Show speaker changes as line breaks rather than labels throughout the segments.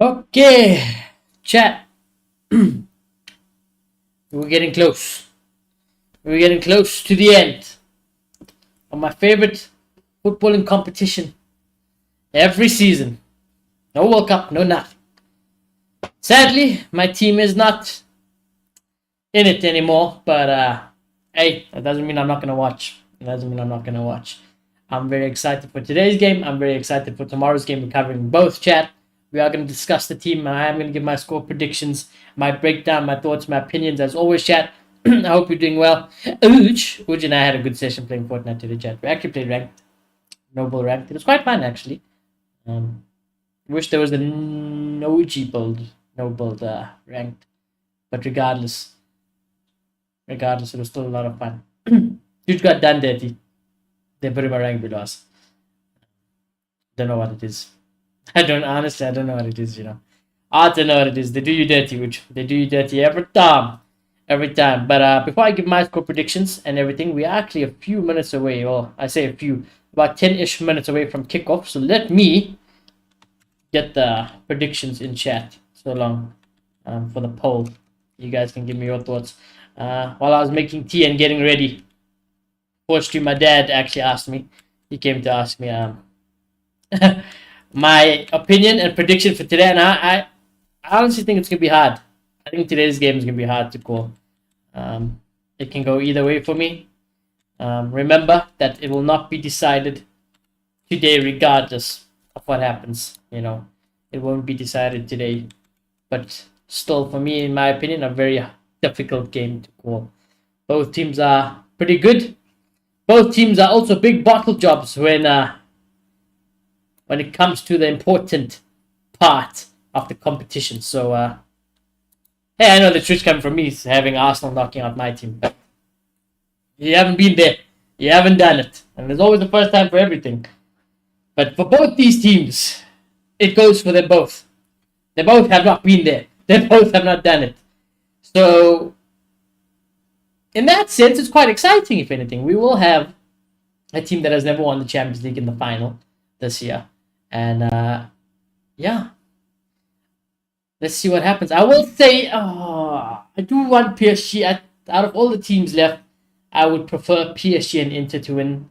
Okay, chat. We're getting close. We're getting close to the end of my favorite footballing competition every season. No World Cup, no nothing. Sadly, my team is not in it anymore, but hey, that doesn't mean I'm not gonna watch. It doesn't mean I'm not gonna watch. I'm very excited for today's game. I'm very excited for tomorrow's game. We're covering both, chat. We are going to discuss the team. I am going to give my score predictions, my breakdown, my thoughts, my opinions. As always, chat. I hope you're doing well. Uj and I had a good session playing Fortnite today, chat. We actually played ranked, noble ranked. It was quite fun, actually. Wish there was a Noji build, no build ranked. But regardless, it was still a lot of fun. Dude got done dirty. They put him a rank below us. Don't know what it is. I don't know what it is, I don't know what it is. They do you dirty, which they do you dirty every time. Every time. But before I give my score predictions and everything, we are actually a few minutes away, or I say a few, about 10-ish minutes away from kickoff. So let me get the predictions in chat so long for the poll. You guys can give me your thoughts. While I was making tea and getting ready, fortunately, my dad actually asked me. He came to ask me my opinion and prediction for today, and I honestly think it's gonna be hard. I think today's game is gonna be hard to call. It can go either way for me. Remember that it will not be decided today, regardless of what happens. It won't be decided today, but still, for me, in my opinion, a very difficult game to call. Both teams are pretty good. Both teams are also big bottle jobs when it comes to the important part of the competition. So, hey, I know the truth coming from me is having Arsenal knocking out my team. But you haven't been there. You haven't done it. And there's always a first time for everything. But for both these teams, it goes for them both. They both have not been there. They both have not done it. So, in that sense, it's quite exciting, if anything. We will have a team that has never won the Champions League in the final this year. And yeah, let's see what happens. I will say, I do want PSG. Out of all the teams left, I would prefer PSG and Inter to win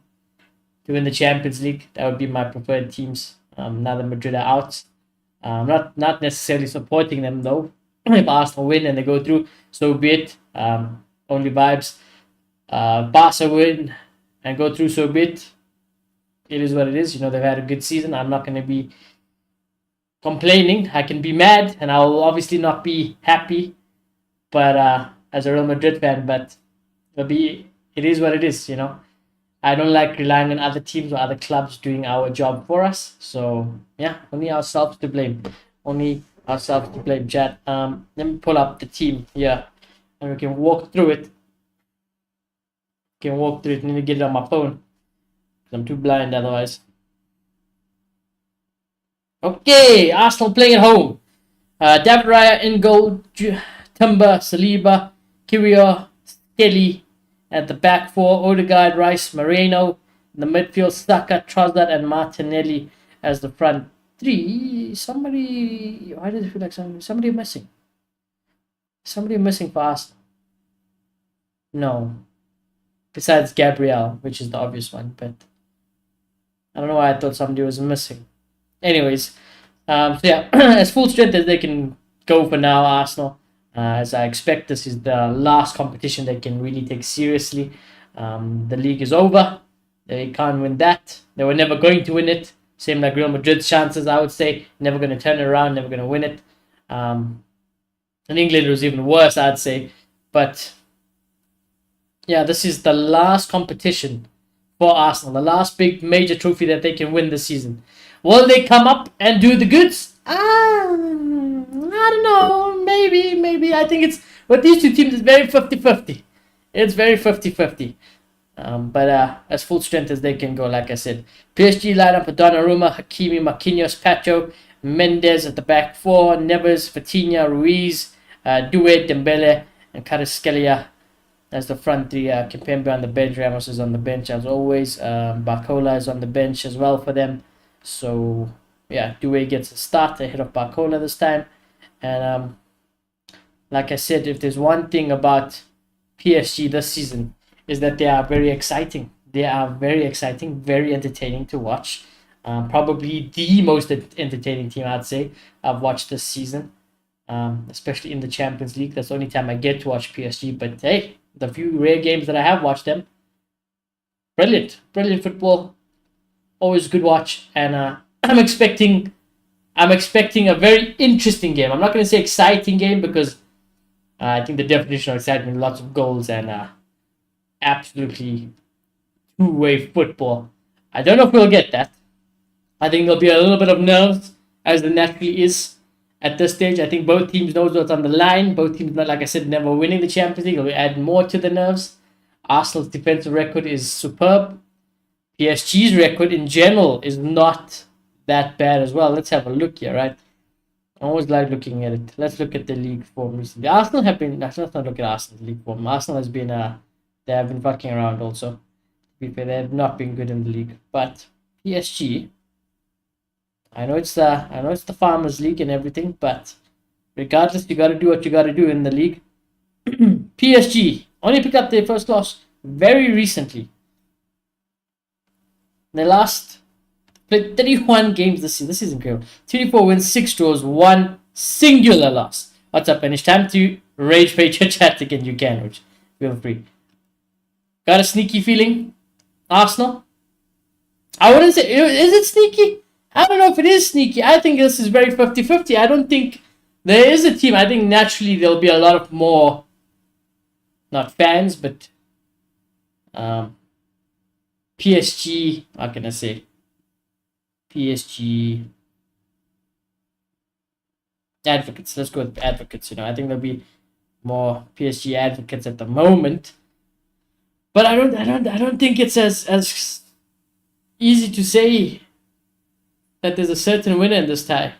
the Champions League. That would be my preferred teams. Now that Madrid are out, not necessarily supporting them though. If Arsenal win and they go through, so be it. Only vibes. Barca win and go through, so be it. It is what it is. They've had a good season. I'm not going to be complaining. I can be mad, and I'll obviously not be happy. But as a Real Madrid fan, but it is what it is. I don't like relying on other teams or other clubs doing our job for us. So yeah, only ourselves to blame. Only ourselves to blame, chat. Let me pull up the team here, and we can walk through it. I need to get it on my phone. I'm too blind otherwise. Okay, Arsenal playing at home. David Raya in goal. Timber, Saliba, Kiwior, Kelly at the back four. Odegaard, Rice, Moreno. In the midfield, Saka, Trossard, and Martinelli as the front three. Why does it feel like somebody missing? Somebody missing for Arsenal. No. Besides Gabriel, which is the obvious one, but I don't know why I thought somebody was missing. Anyways, so yeah, as full strength as they can go for now, Arsenal. As I expect, this is the last competition they can really take seriously. The league is over. They can't win that. They were never going to win it. Same like Real Madrid's chances, I would say. Never going to turn it around, never going to win it. In England, it was even worse, I'd say. But yeah, this is the last competition for Arsenal, the last big major trophy that they can win this season. Will they come up and do the goods? I don't know. Maybe. I think it's with these two teams, it's very 50-50. It's very 50-50. But as full strength as they can go, like I said. PSG lineup for Donnarumma, Hakimi, Marquinhos, Pacho, Mendes at the back four, Neves, Vitinha, Ruiz, Doué, Dembele, and Kvaratskhelia as the front three. Kimpembe on the bench, Ramos is on the bench as always. Barcola is on the bench as well for them. So yeah, Doué gets a start ahead of Barcola this time. And like I said, if there's one thing about PSG this season is that they are very exciting. They are very exciting, very entertaining to watch. Probably the most entertaining team I'd say I've watched this season, especially in the Champions League. That's the only time I get to watch PSG. But hey, the few rare games that I have watched them, brilliant, brilliant football. Always good watch, and I'm expecting a very interesting game. I'm not going to say exciting game because I think the definition of excitement, lots of goals and absolutely two-way football. I don't know if we'll get that. I think there'll be a little bit of nerves, as there naturally is at this stage. I think both teams knows what's on the line. Both teams, like I said, never winning the Champions League. Will add more to the nerves. Arsenal's defensive record is superb. PSG's record in general is not that bad as well. Let's have a look here, right? I always like looking at it. Let's look at the league form recently. Arsenal have been. Let's not look at Arsenal's league form. Arsenal has been. They have been fucking around also. To be fair, they have not been good in the league. But PSG, I know it's the Farmers League and everything, but regardless, you got to do what you got to do in the league. PSG only picked up their first loss very recently. They last played 31 games this season. This is incredible. 24 wins, 6 draws, 1 singular loss. What's up, and it's time to rage page your chat again. You can, which feel free. Got a sneaky feeling, Arsenal. I wouldn't say, is it sneaky? I don't know if it is sneaky. I think this is very 50-50. I don't think there is a team. I think naturally there'll be a lot of more, not fans, but PSG, how can I say? PSG advocates. Let's go with advocates. I think there'll be more PSG advocates at the moment. But I don't think it's as easy to say that there's a certain winner in this tie.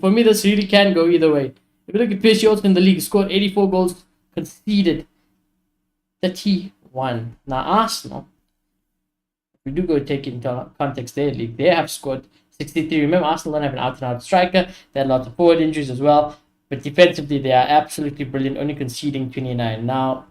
For me, this really can go either way. If you look at PSG also in the league, scored 84 goals, conceded 31. Now Arsenal, if we do go take into context their league, they have scored 63. Remember, Arsenal don't have an out-and-out striker. They had lots of forward injuries as well. But defensively, they are absolutely brilliant, only conceding 29. Now,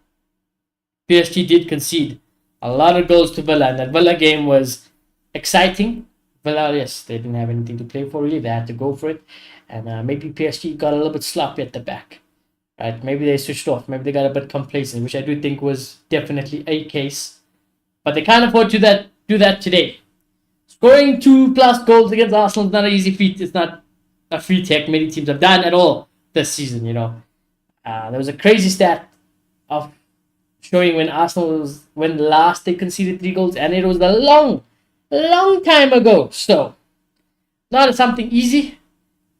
PSG did concede a lot of goals to Villa, and that Villa game was exciting. Villa, yes, they didn't have anything to play for really. They had to go for it. And maybe PSG got a little bit sloppy at the back. Right? Maybe they switched off. Maybe they got a bit complacent, which I do think was definitely a case. But they can't afford to do that today. Scoring 2+ goals against Arsenal is not an easy feat. It's not a free tech many teams have done at all this season, There was a crazy stat of showing when last they conceded 3 goals, and it was a long time ago. So, not something easy.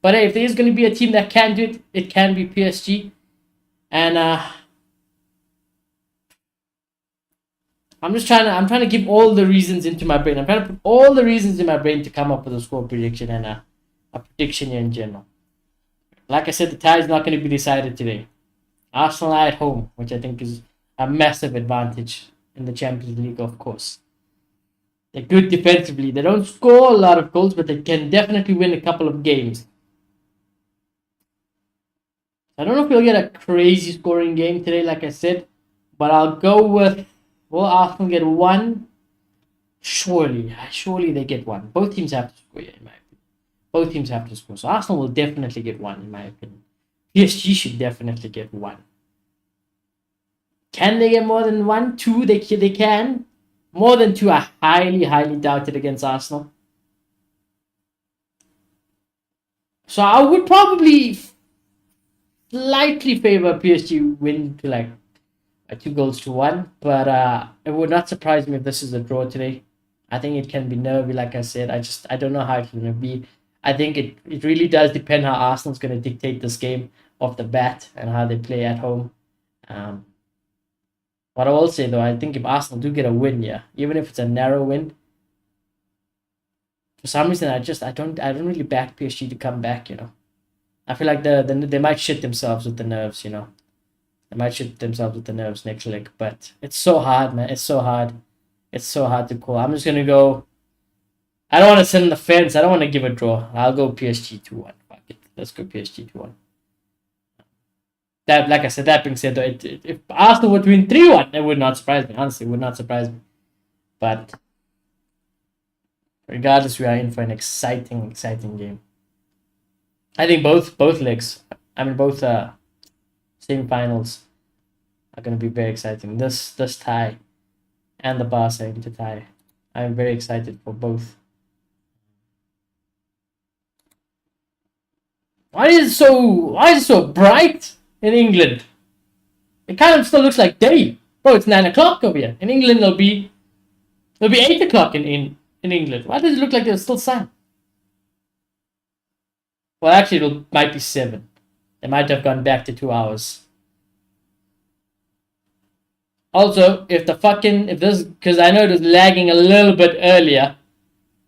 But hey, if there is going to be a team that can do it, it can be PSG. And I'm trying to give all the reasons into my brain. I'm trying to put all the reasons in my brain to come up with a score prediction and a prediction in general. Like I said, the tie is not going to be decided today. Arsenal are at home, which I think is a massive advantage in the Champions League, of course. They're good defensively. They don't score a lot of goals, but they can definitely win a couple of games. I don't know if we'll get a crazy scoring game today, like I said, but I'll go with, will Arsenal get 1? Surely they get 1. Both teams have to score, in my opinion. Both teams have to score. So Arsenal will definitely get 1, in my opinion. PSG should definitely get 1. Can they get more than 1? 2, they can. More than 2, I highly doubt it against Arsenal. So I would probably slightly favor PSG win to like 2-1, but it would not surprise me if this is a draw today. I think it can be nervy, like I said. I don't know how it's going to be. I think it really does depend how Arsenal's going to dictate this game off the bat and how they play at home. What I will say though, I think if Arsenal do get a win, even if it's a narrow win, for some reason I don't really back PSG to come back. I feel like they might shit themselves with the nerves. They might shit themselves with the nerves next leg, but it's so hard, man. It's so hard to call. I'm just gonna go I don't want to sit on the fence. I don't want to give a draw. I'll go PSG 2-1. Fuck it. Let's go PSG 2-1. That, like I said, that being said, though, if Arsenal would win 3-1, it would not surprise me. Honestly, it would not surprise me. But regardless, we are in for an exciting game. I think both legs, both semi-finals are going to be very exciting. This tie and the Barca Inter tie, I'm very excited for both. Why is it so bright in England? It kind of still looks like day. Bro, it's 9 o'clock over here. In England, it'll be 8 o'clock in England. Why does it look like there's still sun? Well, actually, it might be 7. They might have gone back to 2 hours. Also, because I know it was lagging a little bit earlier.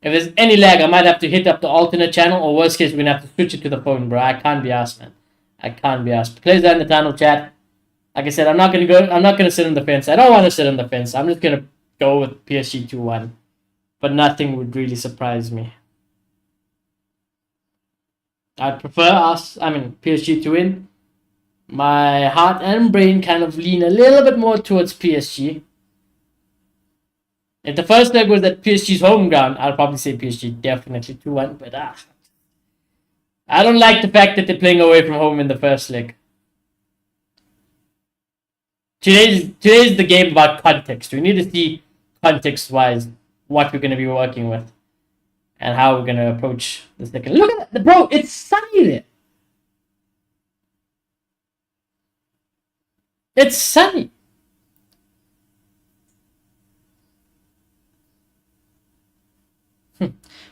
If there's any lag, I might have to hit up the alternate channel, or worst case, we're gonna have to switch it to the phone, bro. I can't be asked, man. I can't be asked. Players down in the tunnel chat. Like I said, I'm not gonna sit on the fence. I don't want to sit on the fence. I'm just gonna go with PSG 2-1. But nothing would really surprise me. I'd prefer PSG to win. My heart and brain kind of lean a little bit more towards PSG. If the first leg was at PSG's home ground, I'll probably say PSG definitely 2-1. But I don't like the fact that they're playing away from home in the first leg. Today's the game about context. We need to see context-wise what we're going to be working with and how we're going to approach the second. Look at that, bro! It's sunny there. It's sunny.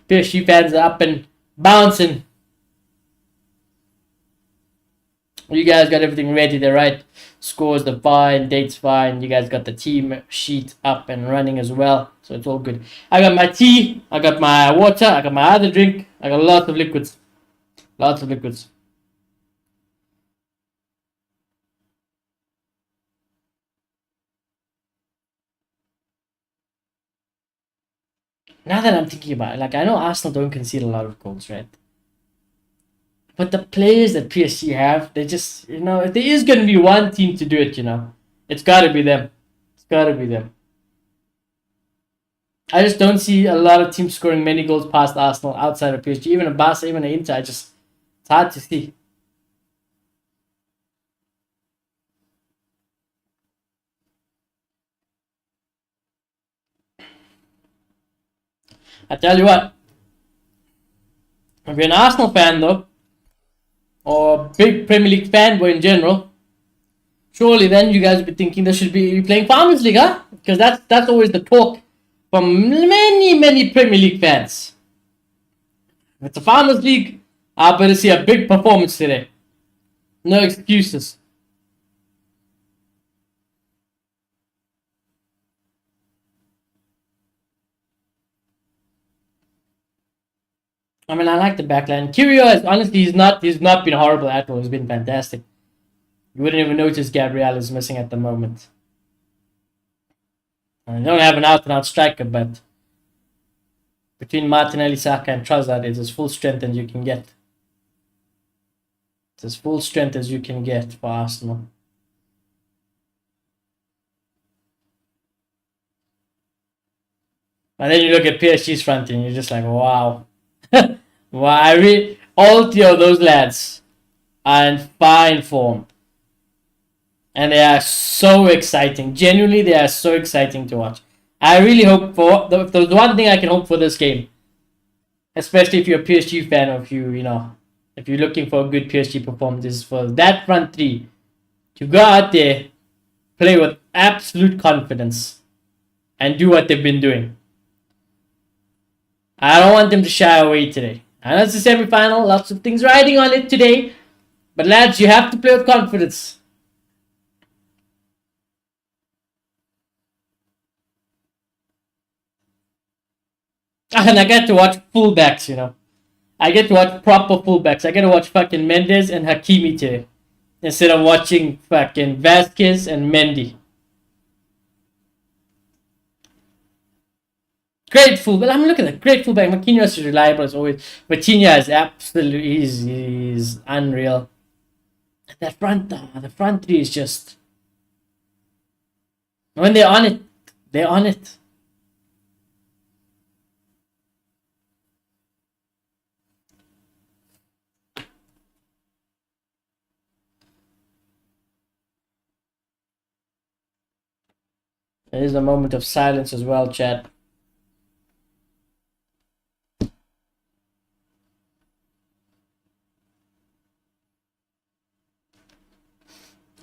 PSG fans are up and bouncing. You guys got everything ready there, right? Scores are fine, dates fine. You guys got the team sheet up and running as well, so it's all good. I got my tea, I got my water, I got my other drink, I got lots of liquids. Lots of liquids. Now that I'm thinking about it, like, I know Arsenal don't concede a lot of goals, right? But the players that PSG have, they just, if there is going to be one team to do it, it's got to be them. It's got to be them. I just don't see a lot of teams scoring many goals past Arsenal outside of PSG. Even a Barca, even an Inter, it's hard to see. I tell you what, if you're an Arsenal fan though, or big Premier League fanboy in general, surely then you guys would be thinking they should be playing Farmers League, huh? Because that's always the talk from many Premier League fans. If it's a Farmers League, I better see a big performance today. No excuses. I like the backline. Kiwior, honestly, he's not been horrible at all. He's been fantastic. You wouldn't even notice Gabriel is missing at the moment. I don't have an out-and-out striker, but between Martinelli, Saka, and Trossard, it's as full strength as you can get. It's as full strength as you can get for Arsenal. And then you look at PSG's front and you're just like, wow. Wow, all 3 of those lads are in fine form. And they are so exciting. Genuinely, they are so exciting to watch. I really hope if there's one thing I can hope for this game, especially if you're a PSG fan, or if you're looking for a good PSG performance, is for that front 3 to go out there, play with absolute confidence, and do what they've been doing. I don't want them to shy away today. I know it's a semi-final, lots of things riding on it today, but lads, you have to play with confidence. And I get to watch fullbacks, I get to watch proper fullbacks. I get to watch fucking Mendes and Hakimi today, instead of watching fucking Vasquez and Mendy. Great fullback. I mean, look at that. Great fullback. Marquinhos is reliable as always. Vitinha is absolutely he's unreal. The front three is just when they're on it, they're on it. There is a moment of silence as well, chat.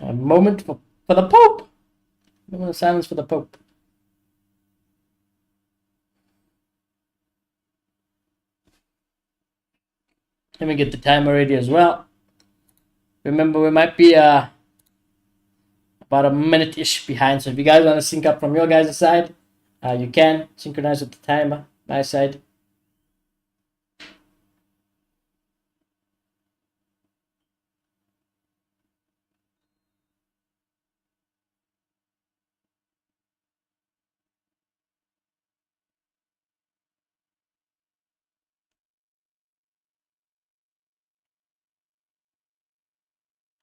A moment for the Pope. A moment of silence for the Pope. Let me get the timer ready as well. Remember, we might be about a minute-ish behind. So if you guys want to sync up from your guys' side, you can synchronize with the timer. My side.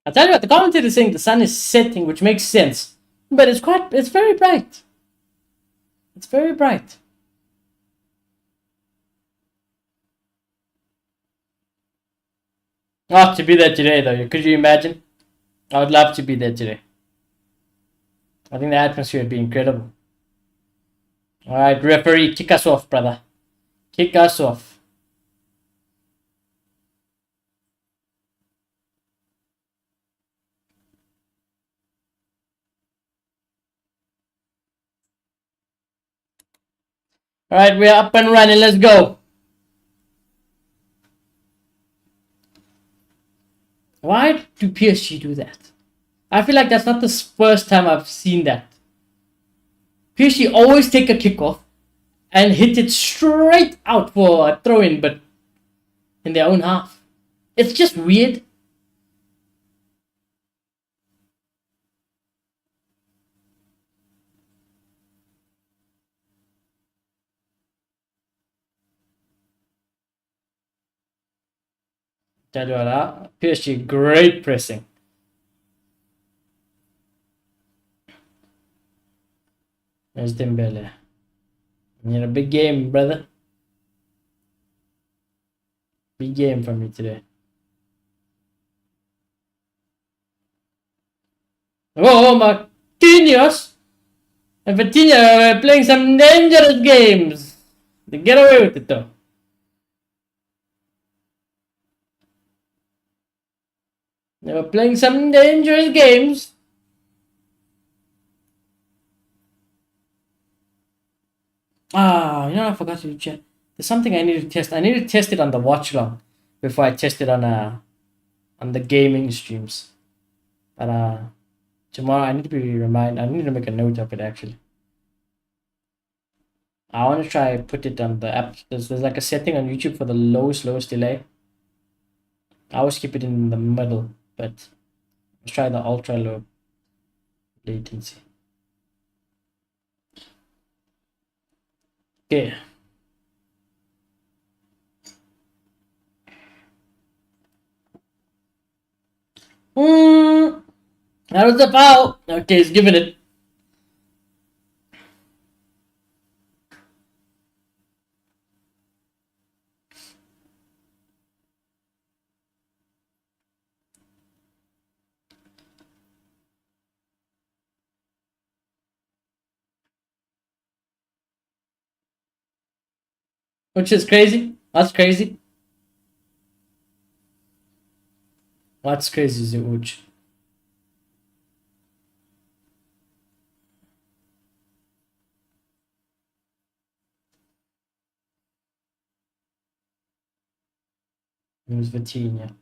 I tell you what, the commentator is saying the sun is setting, which makes sense, but it's very bright. It's very bright. Oh, to be there today, though. Could you imagine? I would love to be there today. I think the atmosphere would be incredible. Alright, referee, kick us off, brother. Kick us off. Alright, we're up and running. Let's go. Why do PSG do that? I feel like that's not the first time I've seen that. PSG always take a kickoff and hit it straight out for a throw-in, but in their own half. It's just weird. Tell you what, PSG, great pressing. There's Dembele. You had a big game, brother. Big game for me today. Oh, Marquinhos and Vitinha were playing some dangerous games. They get away with it, though. They were playing some dangerous games. You know, I forgot to check. There's something I need to test. I need to test it on the watch long before I test it on the gaming streams. But tomorrow I need to be reminded. I need to make a note of it actually. I want to try put it on the app. There's like a setting on YouTube for the lowest delay. I always keep it in the middle, but let's try the ultra low latency. Okay. That was the foul. Okay, he's giving it. Which is crazy. That's crazy. What's crazy is which. It was Vitinha.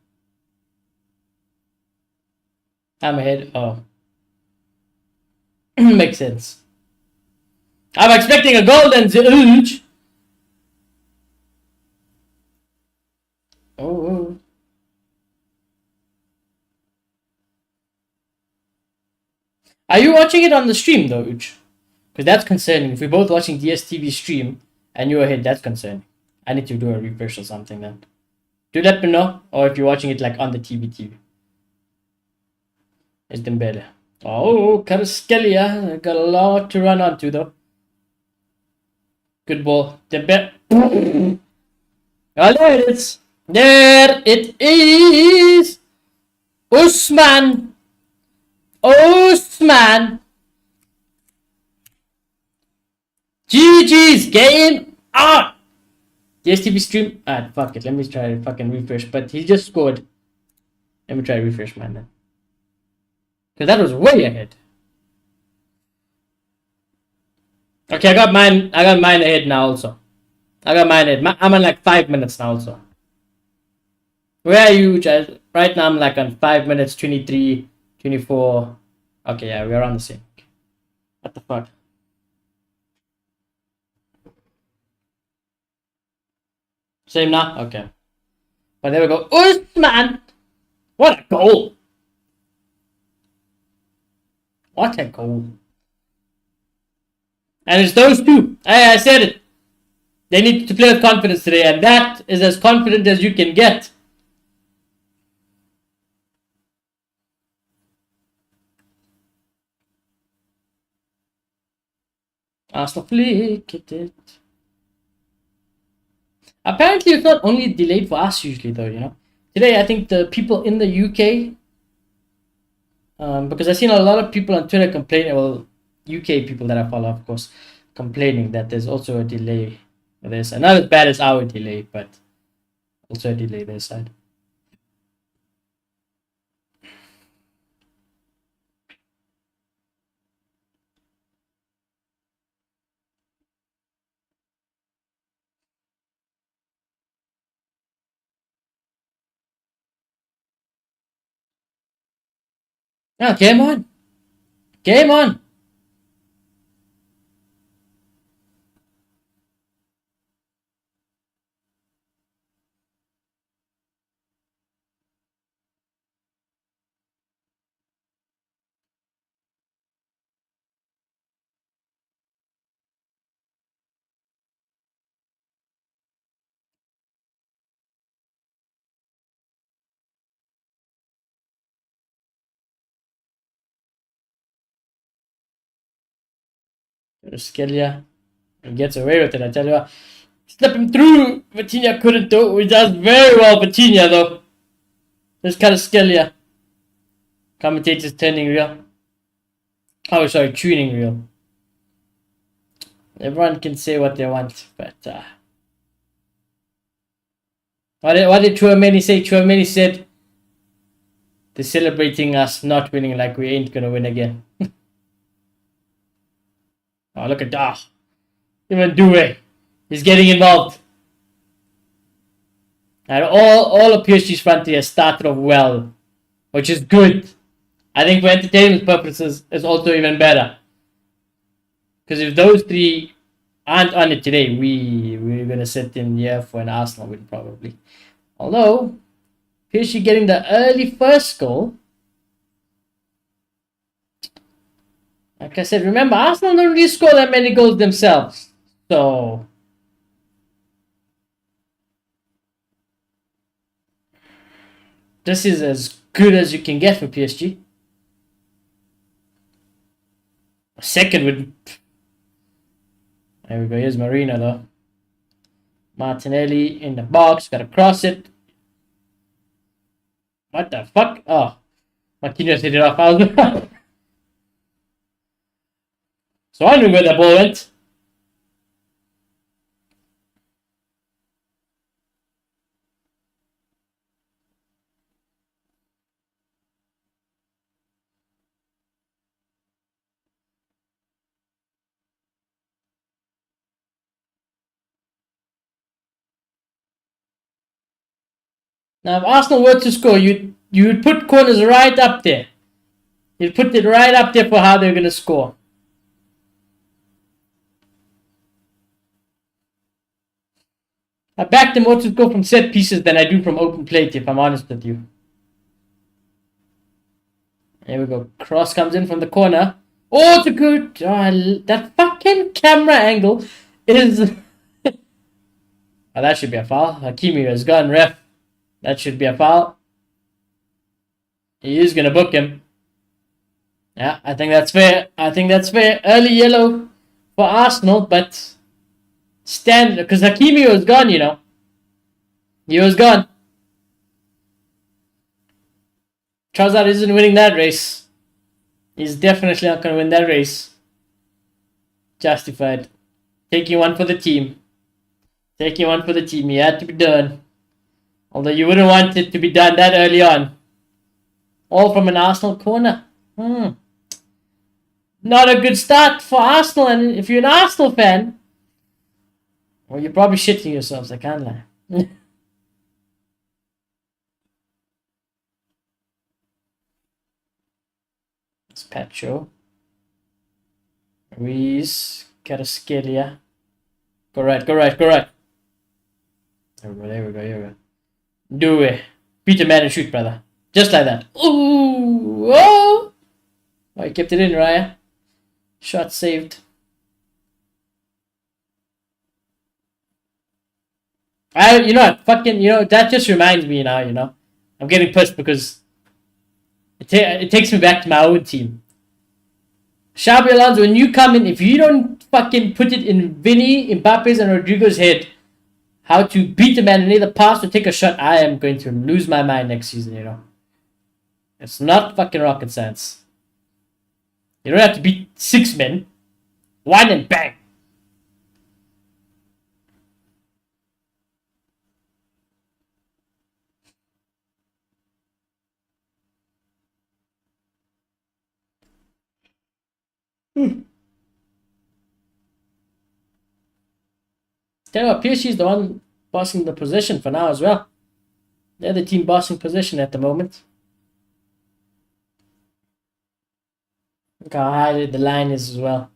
I'm ahead. Oh. Makes sense. I'm expecting a goal then, Zuch. Oh. Are you watching it on the stream though, Uch? Because that's concerning. If we're both watching DSTV stream and you're ahead, that's concerning. I need to do a refresh or something then. Do let me know, or if you're watching it like on the TV. It's Dembele. Oh, Kvaratskhelia got a lot to run onto though. Good ball. Dembele. Oh, there it is. There it is. Usman. GG's game on. The STV stream. Fuck it. Let me try to fucking refresh. But he just scored. Let me try to refresh mine then. Because that was way ahead. Okay, I got mine ahead now also. I got mine ahead. I'm on like 5 minutes now also. Where are you, child? Right now I'm like on 5 minutes, 23, 24. Okay, yeah, we're on the same. What the fuck? Same now? Okay. But there we go. Usman! What a goal! What a goal. And it's those two. I said it. They need to play with confidence today, and that is as confident as you can get. Arsenal flick it. Apparently, it's not only delayed for us usually, though, you know. Today, I think the people in the UK, because I've seen a lot of people on Twitter complaining, well, UK people that I follow, of course, complaining that there's also a delay for their side. Not as bad as our delay, but also a delay their side. Oh, game on. Game on. Skelia gets away with it, I tell you what. Slip him through. Vitinha couldn't do it. He does very well, Vitinha, though. This kind of Skelia. Commentators turning real. Oh, sorry, tuning real. Everyone can say what they want, but what did Chouameni say? Chouameni said they're celebrating us not winning like we ain't gonna win again. Oh, look at that. Even Due. He's getting involved. And all of PSG's front here started off well, which is good. I think for entertainment purposes, it's also even better. Because if those three aren't on it today, we're gonna sit in here for an Arsenal win probably. Although PSG getting the early first goal. Like I said, remember Arsenal don't really score that many goals themselves. So this is as good as you can get for PSG. Second would. There we go. Here's Marina though. Martinelli in the box. Gotta cross it. What the fuck? Oh. Marquinhos hit it off. So I knew where the ball went. Now, if Arsenal were to score, you'd put corners right up there. You'd put it right up there for how they're going to score. I back them more to go from set pieces than I do from open play, if I'm honest with you. There we go. Cross comes in from the corner. Oh, it's a good... Oh, that fucking camera angle is Oh, that should be a foul. Hakimi has gone, ref. That should be a foul. He is going to book him. Yeah, I think that's fair. I think that's fair. Early yellow for Arsenal, but stand because Hakimi was gone, you know. He was gone. Trossard isn't winning that race. He's definitely not going to win that race. Justified. Taking one for the team. Taking one for the team. He had to be done. Although you wouldn't want it to be done that early on. All from an Arsenal corner. Not a good start for Arsenal. And if you're an Arsenal fan, well, you're probably shitting yourselves. I can't lie. It's Pacho. Ruiz. Caraskelia. Go right. There we go. Do it. Beat a man and shoot, brother. Just like that. Ooh! Oh! Oh, he kept it in, Raya. Shot saved. You know what? Fucking, you know, that just reminds me now, you know. I'm getting pissed because it takes me back to my own team. Xabi Alonso, when you come in, if you don't fucking put it in Vinny, Mbappe's, and Rodrigo's head, how to beat the man and either pass or take a shot, I am going to lose my mind next season, you know. It's not fucking rocket science. You don't have to beat 6 men. 1 and bang. Tell you what, PSG is the one bossing the position for now as well. They're the team bossing position at the moment. Look how high the line is as well.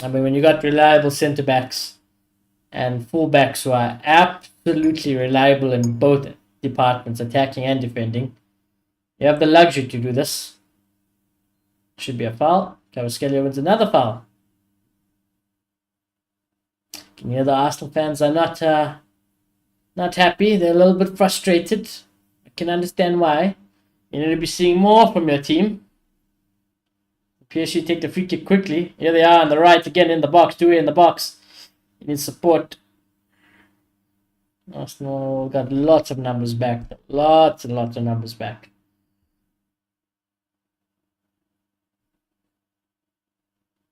I mean, when you got reliable centre backs and full backs who are absolutely reliable in both departments, attacking and defending, you have the luxury to do this. Should be a foul. Kvaratskhelia wins another foul. You know, the Arsenal fans are not happy. They're a little bit frustrated. I can understand why. You need to be seeing more from your team. PSG take the free kick quickly. Here they are on the right again in the box. 2 in the box. You need support. Arsenal got lots of numbers back. Lots and lots of numbers back.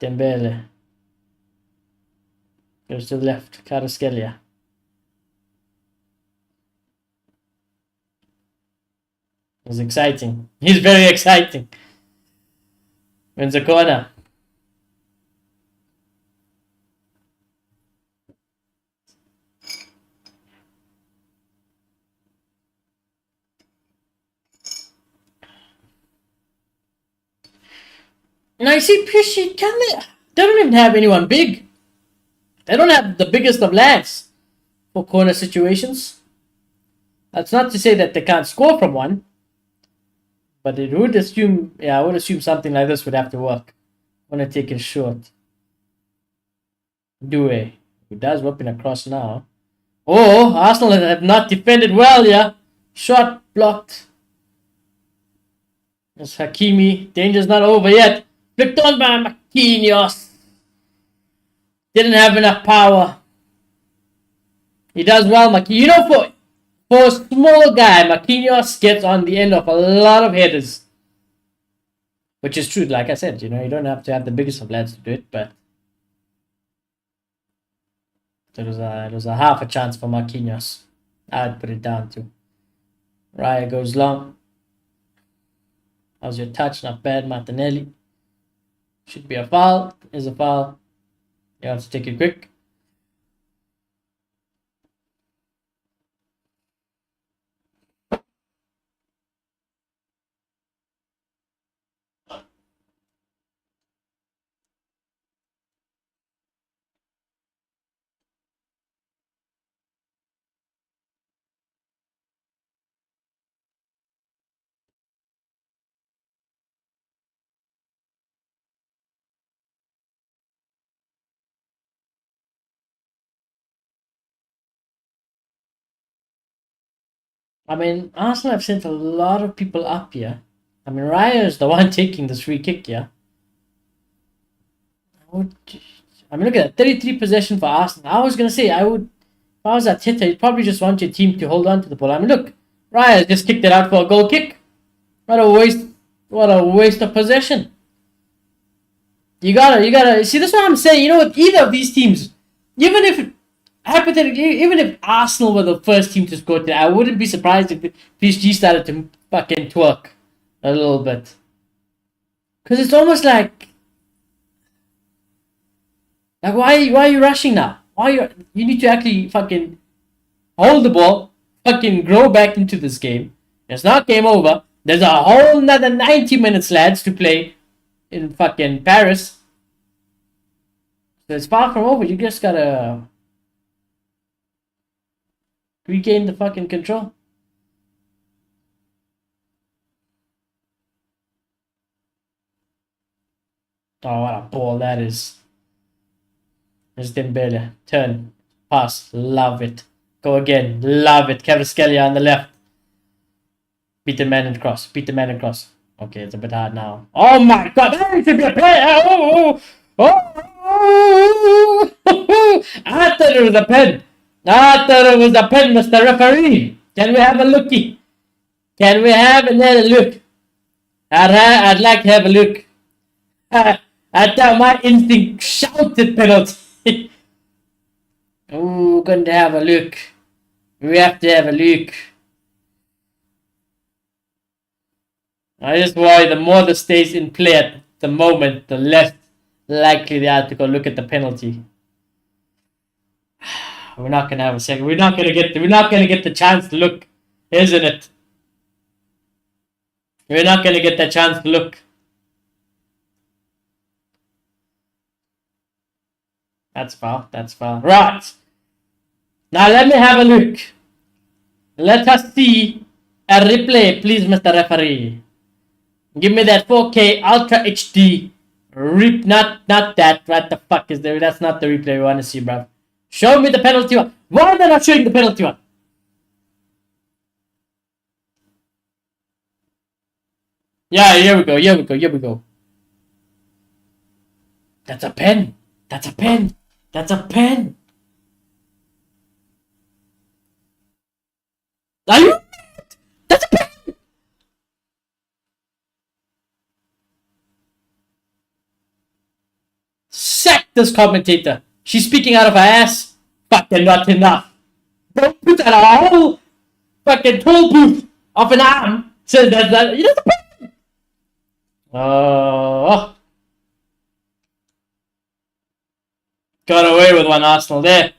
Dembele. Goes to the left. Kvaratskhelia. He's exciting. He's very exciting. Wins a corner. Now you see, PSG, they don't even have anyone big. They don't have the biggest of lads for corner situations. That's not to say that they can't score from one. But it would assume, I would assume something like this would have to work. I'm going to take it short. Due. He does whipping across now. Oh, Arsenal have not defended well, yeah. Shot blocked. There's Hakimi. Danger's not over yet. Flicked on by Marquinhos. Didn't have enough power. He does well, Marquinhos. You know, for a small guy, Marquinhos gets on the end of a lot of headers. Which is true, like I said, you know, you don't have to have the biggest of lads to do it, but it was a half a chance for Marquinhos. I'd put it down to. Raya goes long. How's your touch? Not bad, Martinelli. Should be a foul. Is a foul. You have to take it quick. I mean, Arsenal have sent a lot of people up here. I mean, Raya is the one taking this free kick, yeah. I mean, look at that, 33 possession for Arsenal. I was gonna say, if I was at Tita, you'd probably just want your team to hold on to the ball. I mean, look, Raya just kicked it out for a goal kick. What a waste! What a waste of possession. You gotta see. That's what I'm saying. You know, with either of these teams, even if hypothetically, even if Arsenal were the first team to score today, I wouldn't be surprised if PSG started to fucking twerk a little bit. Because it's almost like why are you rushing now? You need to actually fucking hold the ball, fucking grow back into this game. It's not game over. There's a whole another 90 minutes, lads, to play in fucking Paris. So it's far from over. You just gotta regain the fucking control. Oh, what a ball that is. There's Dembele. Turn. Pass. Love it. Go again. Love it. Kvaratskhelia on the left. Beat the man and cross. Beat the man and cross. Okay, it's a bit hard now. Oh my god. That should be a play. I thought it was a pen. I thought it was a pen, Mr. Referee. Can we have a looky? Can we have another look? I'd like to have a look. I thought my instinct shouted penalty. Oh, going to have a look. We have to have a look. I just worry the more the stays in play at the moment, the less likely they are to go look at the penalty. We're not gonna have a second. We're not gonna get the chance to look, isn't it? We're not gonna get the chance to look. That's foul. That's foul. Right. Now let me have a look. Let us see a replay, please, Mr. Referee. Give me that 4K Ultra HD. Not that. What the fuck is there? That's not the replay we want to see, bro. Show me the penalty one. Why are they not showing the penalty one? Yeah, here we go. That's a pen. That's a pen. Are you? That's a pen. Sack this commentator. She's speaking out of her ass. Fucking not enough. Don't put that a whole fucking toll booth of an arm. Says that that's a pen. Oh. Got away with one, Arsenal there.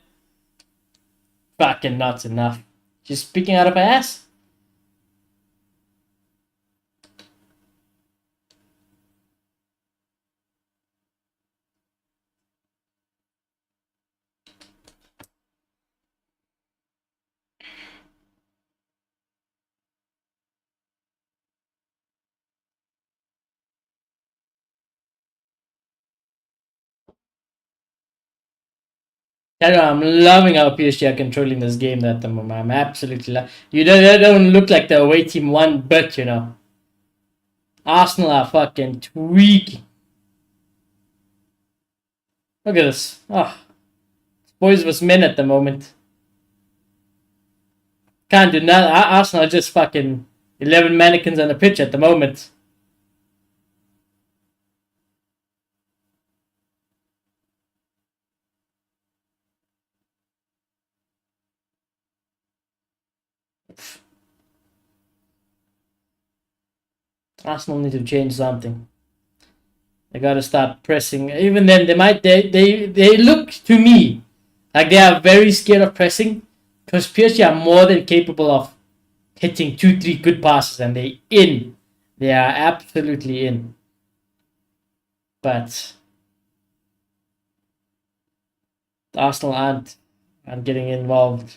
Fucking not enough. She's speaking out of her ass. I'm loving how PSG are controlling this game at the moment. I'm absolutely you don't look like the away team one bit, you know. Arsenal are fucking tweaking. Look at this. Oh, boys was men at the moment. Can't do nothing. Arsenal are just fucking 11 mannequins on the pitch at the moment. Arsenal need to change something. They gotta start pressing. Even then, they look to me like they are very scared of pressing, because PSG are more than capable of hitting 2-3 good passes and they in. They are absolutely in. But Arsenal aren't getting involved.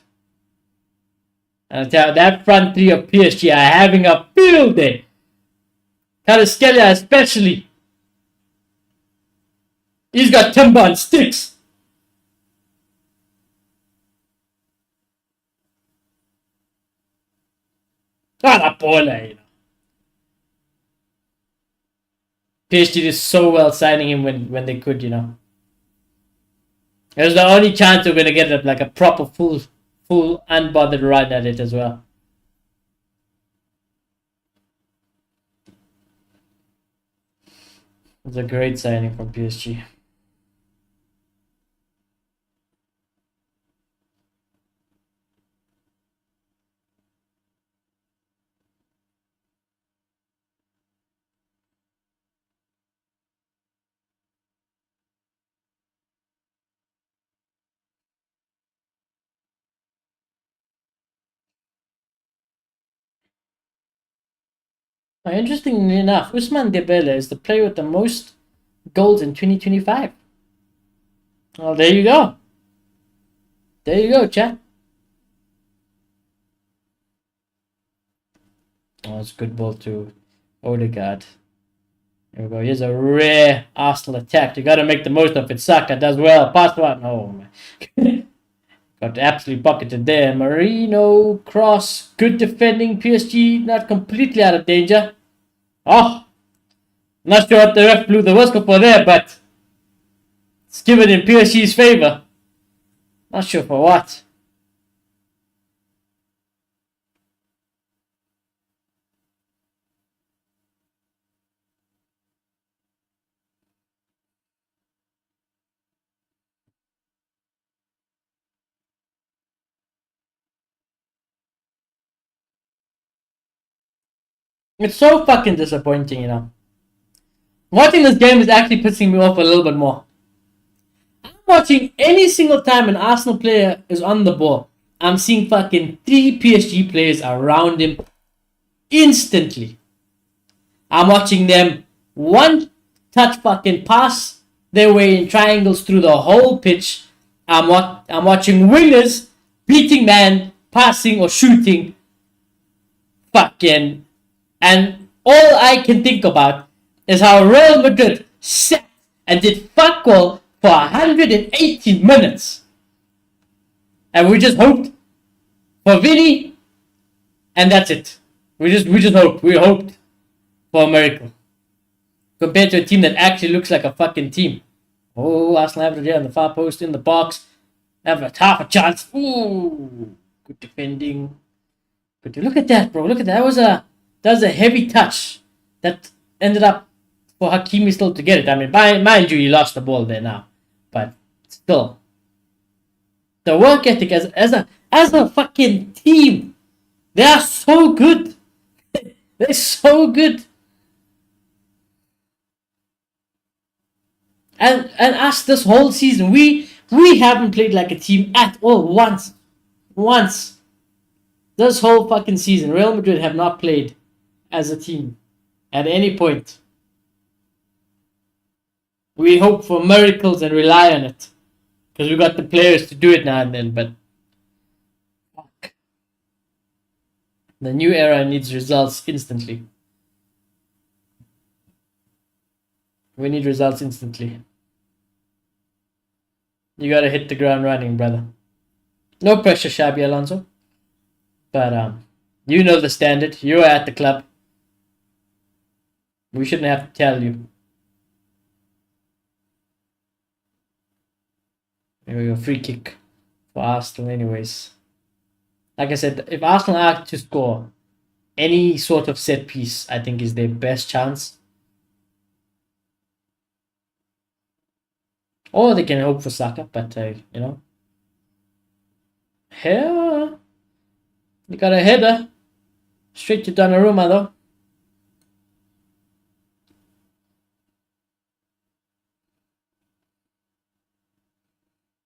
And that front three of PSG are having a field day. Kvaratskhelia especially. He's got timber and sticks. Ah, la bola, you know. PSG did so well signing him when they could, you know. It was the only chance they were gonna get like a proper full unbothered run at it as well. It was a great signing from PSG. Interestingly enough, Ousmane Dembele is the player with the most goals in 2025. Well, there you go. There you go, chat. Oh, it's a good ball to Odegaard. Here we go. Here's a rare Arsenal attack. You got to make the most of it. Saka does well. Pass one. Oh, man. Got absolutely bucketed there. Marino, cross. Good defending. PSG not completely out of danger. Oh, not sure what the ref blew the whistle for there, but it's given in PSG's favor. Not sure for what. It's so fucking disappointing, you know. Watching this game is actually pissing me off a little bit more. I'm watching any single time an Arsenal player is on the ball. I'm seeing fucking 3 PSG players around him instantly. I'm watching them one touch fucking pass their way in triangles through the whole pitch. I'm watching wingers beating man, passing or shooting. Fucking. And all I can think about is how Real Madrid sat and did fuck all for 180 minutes. And we just hoped for Vinny, and that's it. We just hoped. We hoped for a miracle. Compared to a team that actually looks like a fucking team. Oh, Arsenal have it here on the far post in the box. Have a half a chance. Ooh, good defending. But look at that, bro. Look at that. That was a heavy touch that ended up for Hakimi still to get it. I mean, mind you, he lost the ball there now, but still, the work ethic as a fucking team, they are so good. They're so good. And us this whole season, we haven't played like a team at all once. This whole fucking season, Real Madrid have not played as a team at any point. We hope for miracles and rely on it because we got the players to do it now and then. But fuck, the new era needs results instantly. We need results instantly. You gotta hit the ground running, brother. No pressure, Xabi Alonso. But you know the standard. You are at the club. We shouldn't have to tell you. Here we go, free kick for Arsenal anyways. Like I said, if Arsenal are to score any sort of set piece, I think is their best chance. Or they can hope for Saka, but you know. Here, you got a header. Straight to Donnarumma though.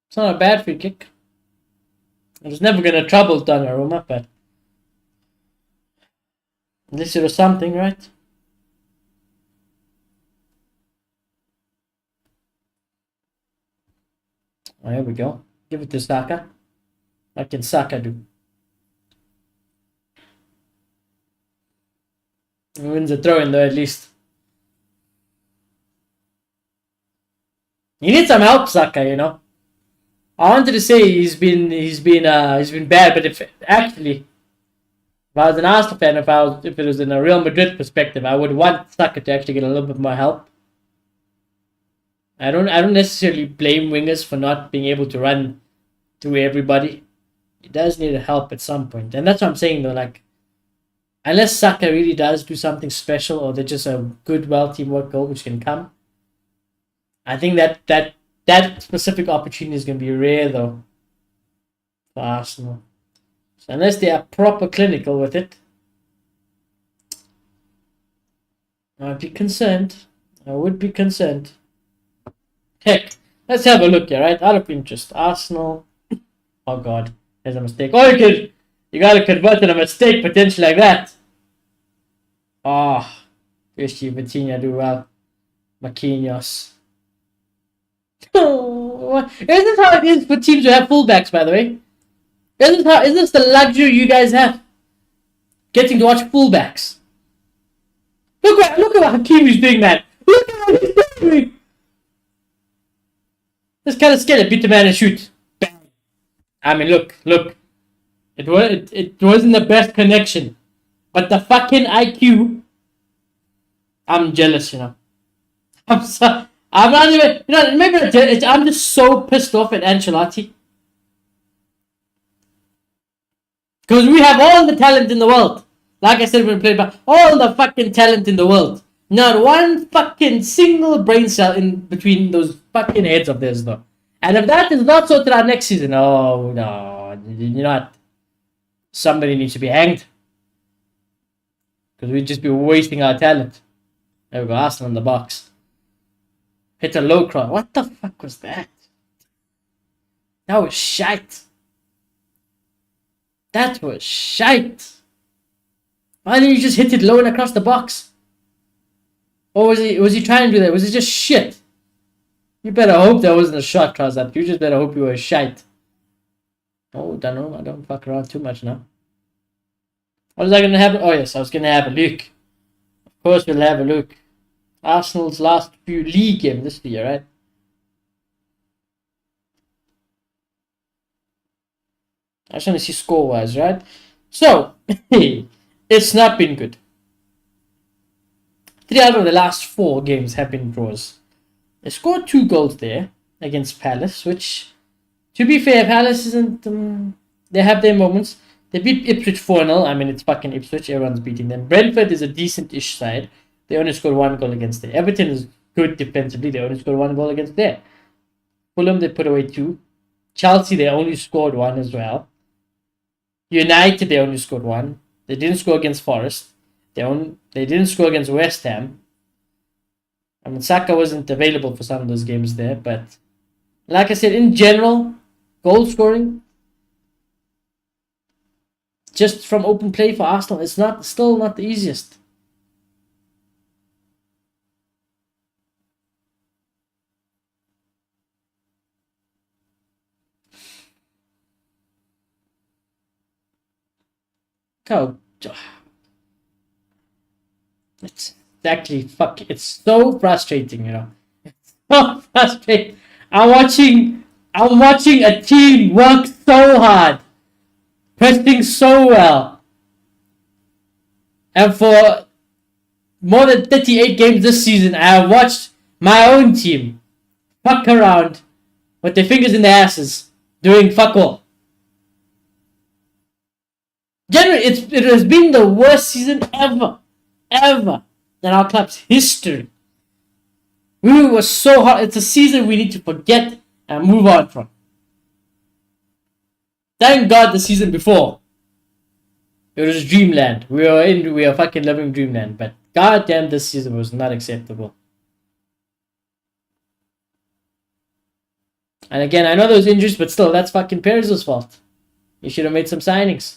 It's not a bad free kick. It was never going to trouble Donnarumma, but at least it was something, right? Oh, here we go. Give it to Saka. What can Saka do? He wins the throw-in though, at least. He needs some help, Saka, you know. I wanted to say he's been bad, but if actually, I was an Arsenal fan, if it was in a Real Madrid perspective, I would want Saka to actually get a little bit more help. I don't necessarily blame wingers for not being able to run through everybody. He does need help at some point, and that's what I'm saying though. Like, unless Saka really does do something special, or they're just a good, well teamwork goal which can come, I think that specific opportunity is going to be rare though for Arsenal. So unless they are proper clinical with it, I'd be concerned. I would be concerned. Heck, let's have a look here, right? Out of interest, Arsenal. Oh God, there's a mistake. Oh, you gotta convert a mistake potentially like that. Oh, PSG, Vitinha do well. Marquinhos. Oh, isn't this how it is for teams who have fullbacks, by the way? Isn't this the luxury you guys have? Getting to watch fullbacks. Look at what Hakimi's doing, man. Look at what he's doing. This kind of scared. Beat the man and shoot. Bang. I mean, look. It wasn't the best connection, but the fucking IQ. I'm jealous, you know. I'm so. I'm not even. You know, maybe not jealous. I'm just so pissed off at Ancelotti because we have all the talent in the world. Like I said when we played back, all the fucking talent in the world. Not one fucking single brain cell in between those fucking heads of theirs, though. And if that is not sorted out next season, oh no, you know what? Somebody needs to be hanged. Because we'd just be wasting our talent. There we go, Arsenal in the box. Hit a low cross. What the fuck was that? That was shite. That was shite. Why didn't you just hit it low and across the box? Or was he trying to do that? Was it just shit? You better hope that wasn't a shot, Krasat. You just better hope you were shite. Oh, I don't fuck around too much now. What was I going to have? Oh, yes, I was going to have a look. Of course, we'll have a look. Arsenal's last few league games this year, right? I just want to see score-wise, right? So, it's not been good. 3 out of the last 4 games have been draws. They scored 2 goals there against Palace, which, to be fair, Palace isn't. They have their moments. They beat Ipswich 4-0. I mean, it's fucking Ipswich. Everyone's beating them. Brentford is a decent-ish side. They only scored 1 goal against there. Everton is good defensively. They only scored 1 goal against there. Fulham, they put away 2. Chelsea, they only scored 1 as well. United, they only scored 1. They didn't score against Forest. They didn't score against West Ham. I mean, Saka wasn't available for some of those games there, but like I said, in general, goal scoring, just from open play for Arsenal, it's still not the easiest. Oh, it's actually it's so frustrating, you know. It's so frustrating. I'm watching a team work so hard, pressing so well, and for more than 38 games this season, I have watched my own team fuck around with their fingers in their asses, doing fuck all. Generally, it has been the worst season ever in our club's history. We were so hard. It's a season we need to forget and move on from. Thank God the season before, it was dreamland. We were fucking living dreamland. But goddamn, this season was not acceptable. And again, I know those injuries, but still, that's fucking Perez's fault. He should have made some signings.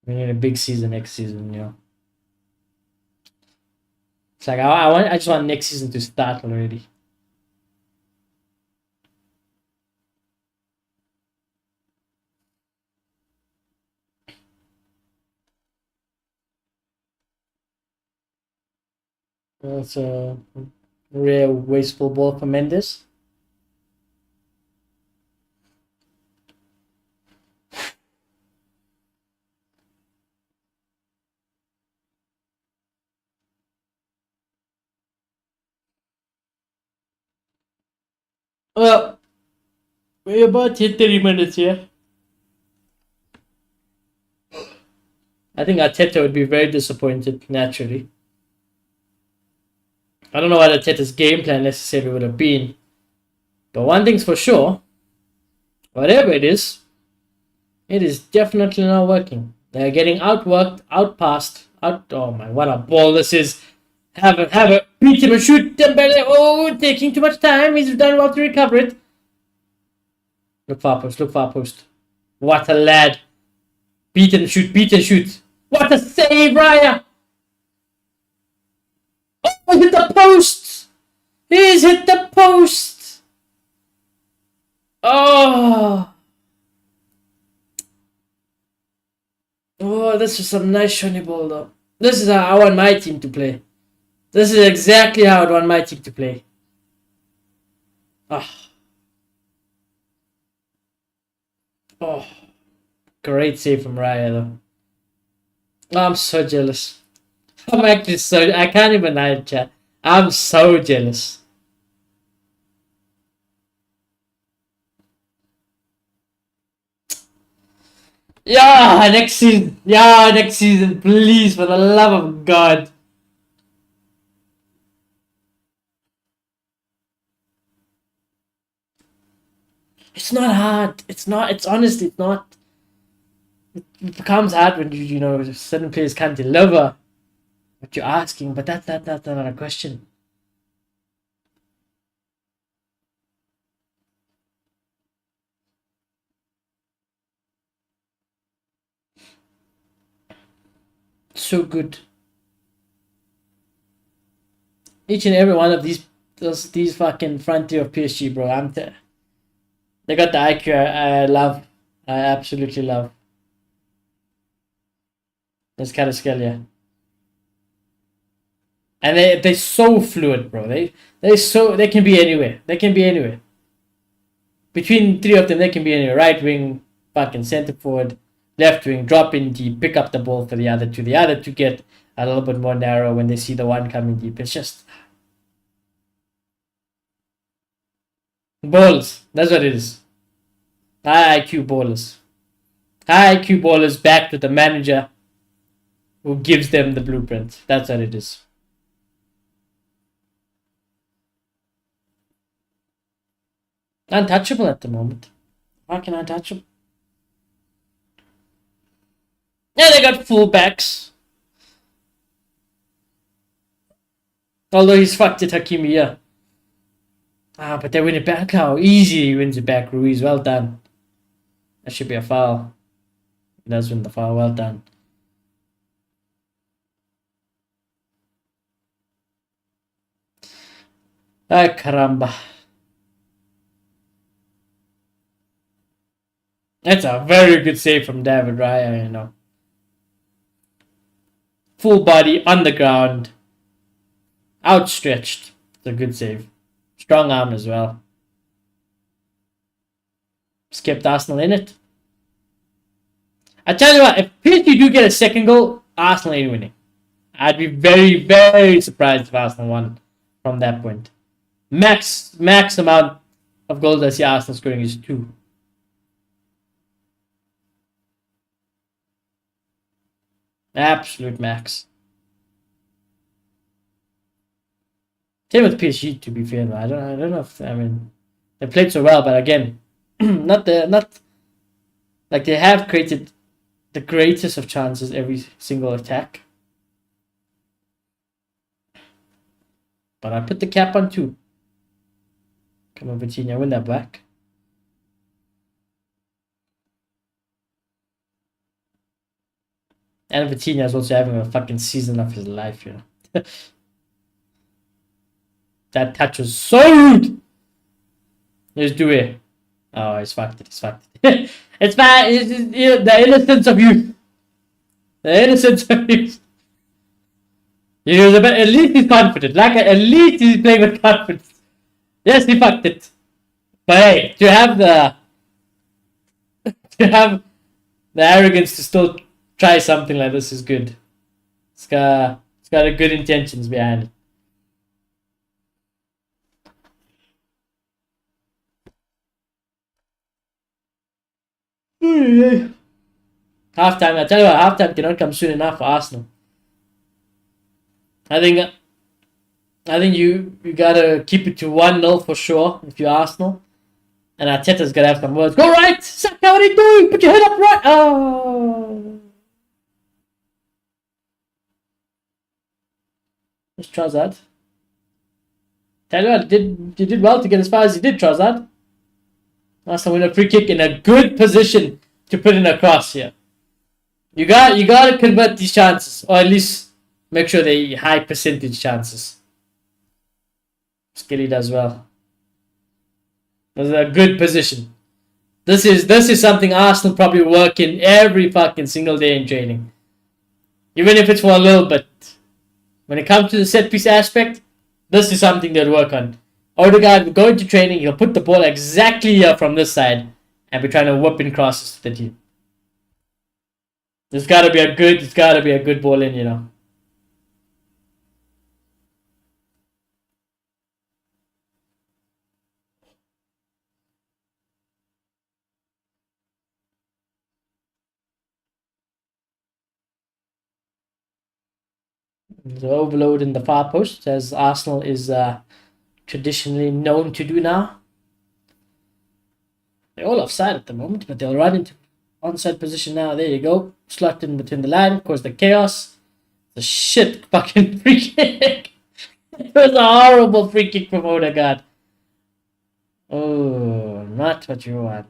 We need a big season next season, you know. It's like I just want next season to start already. That's a rare wasteful ball for Mendes. Well, we're about to hit 30 minutes here. I think Arteta would be very disappointed, naturally. I don't know what Arteta's game plan necessarily would have been. But one thing's for sure, whatever it is definitely not working. They're getting outworked, outpassed, oh my, what a ball this is. Have a beat him and shoot Dembele. Oh, taking too much time. He's done well to recover it. Look far post, look far post. What a lad. Beat and shoot, beat and shoot. What a save, Raya. Oh, hit the post. He's hit the post. Oh. Oh, this is some nice shiny ball though. This is how I want my team to play. This is exactly how I want my team to play. Ah. Oh. Great save from Raya though. I'm so jealous. I'm actually so... I can't even hide, chat. I'm so jealous. Yeah, next season. Yeah, next season. Please, for the love of God. It's not hard. It's not. It's honestly, it's not. It becomes hard when you know, certain players can't deliver what you're asking, but that's not a question. So good. Each and every one of these fucking frontier of PSG, bro. They got the IQ I love. I absolutely love. This kind of skill, yeah. And they're so fluid, bro. They can be anywhere. They can be anywhere. Between three of them, they can be anywhere. Right wing, fucking center forward, left wing, drop in deep, pick up the ball for the other two. The other two get a little bit more narrow when they see the one coming deep. It's just balls. That's what it is. High IQ ballers. High IQ ballers backed with the manager who gives them the blueprint. That's what it is. Untouchable at the moment. Fucking untouchable. Yeah, they got fullbacks. Although he's fucked it, Hakimi, yeah. But they win it back. How easy he wins it back, Ruiz. Well done. That should be a foul. He does win the foul. Well done. Ah, caramba. That's a very good save from David Raya, you know. Full body, on the ground. Outstretched. It's a good save. Strong arm as well. Just kept Arsenal in it. I tell you what, if PSG do get a second goal, Arsenal ain't winning. I'd be very, very surprised if Arsenal won from that point. Max amount of goals I see Arsenal scoring is 2. Absolute max. Same with PSG, to be fair. I don't know if they played so well, but again, not like they have created the greatest of chances every single attack. But I put the cap on 2. Come on, Vitinha, win that back. And Vitinha is also having a fucking season of his life, you know. That touch was so rude. Let's do it. Oh, he's fucked it. He's fucked it. It's fine. It's the innocence of youth. The innocence of youth. He was a bit, at least he's confident. Like, at least he's playing with confidence. Yes, he fucked it. But hey, to have the arrogance to still try something like this is good. It's got a good intentions behind it. Halftime, I tell you what, halftime cannot come soon enough for Arsenal. I think you gotta keep it to 1-0 for sure if you're Arsenal. And Arteta's gotta have some words. Go right! Saka, what are you doing? Put your head up right! Oh! Where's Trossard? Tell you what, you did well to get as far as you did, Trossard. Arsenal win a free kick in a good position to put in a cross here. You gotta convert these chances, or at least make sure they're high percentage chances. Skelly does well. This is a good position. This is something Arsenal probably work in every fucking single day in training. Even if it's for a little bit. When it comes to the set piece aspect, this is something they'll work on. Odegaard will go into training, he'll put the ball exactly here from this side and be trying to whip in crosses to the team. It's gotta be a good ball in, you know. The overload in the far post, as Arsenal is traditionally known to do now. They're all offside at the moment, but they'll run into onside position now. There you go. Slot in between the line, cause the chaos. The shit fucking free kick. It was a horrible free kick from Odegaard. Oh, not what you want.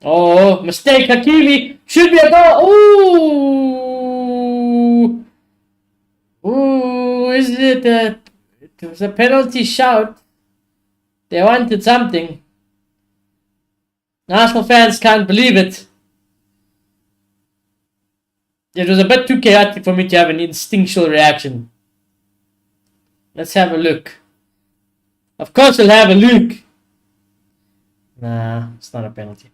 Oh, mistake, Hakimi. Should be a goal. Ooh. Ooh, is it a... It was a penalty shout. They wanted something. Arsenal fans can't believe it. It was a bit too chaotic for me to have an instinctual reaction. Let's have a look. Of course we'll have a look. Nah, it's not a penalty.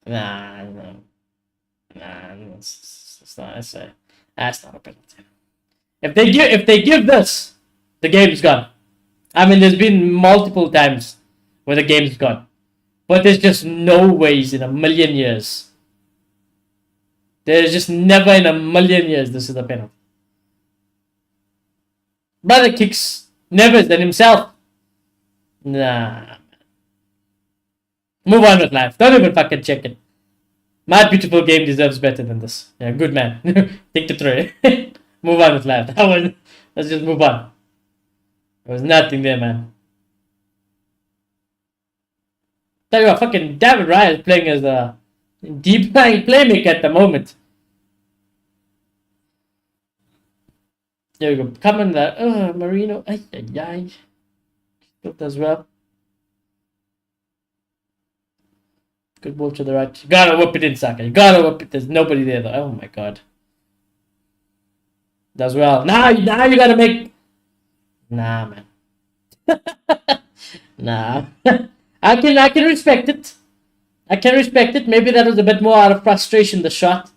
Nah, it's not. That's not a penalty. If they give this, the game's gone. I mean, there's been multiple times where the game's gone, but there's just no ways in a million years. There's just never in a million years this is a penalty. Brother kicks Neves than himself. Nah. Move on with life. Don't even fucking check it. My beautiful game deserves better than this. Yeah, good man. Take the tray. Move on with life. Let's just move on. There was nothing there, man. Tell you what, fucking David Raya is playing as a deep lying playmaker at the moment. There we go. Come on, that. Marino. Ay. Still does well. Good ball to the right. You gotta whip it in, Saka. You gotta whip it. There's nobody there, though. Oh my god. Does well. Now you gotta make. Nah, man. Nah. I can respect it. I can respect it. Maybe that was a bit more out of frustration, the shot.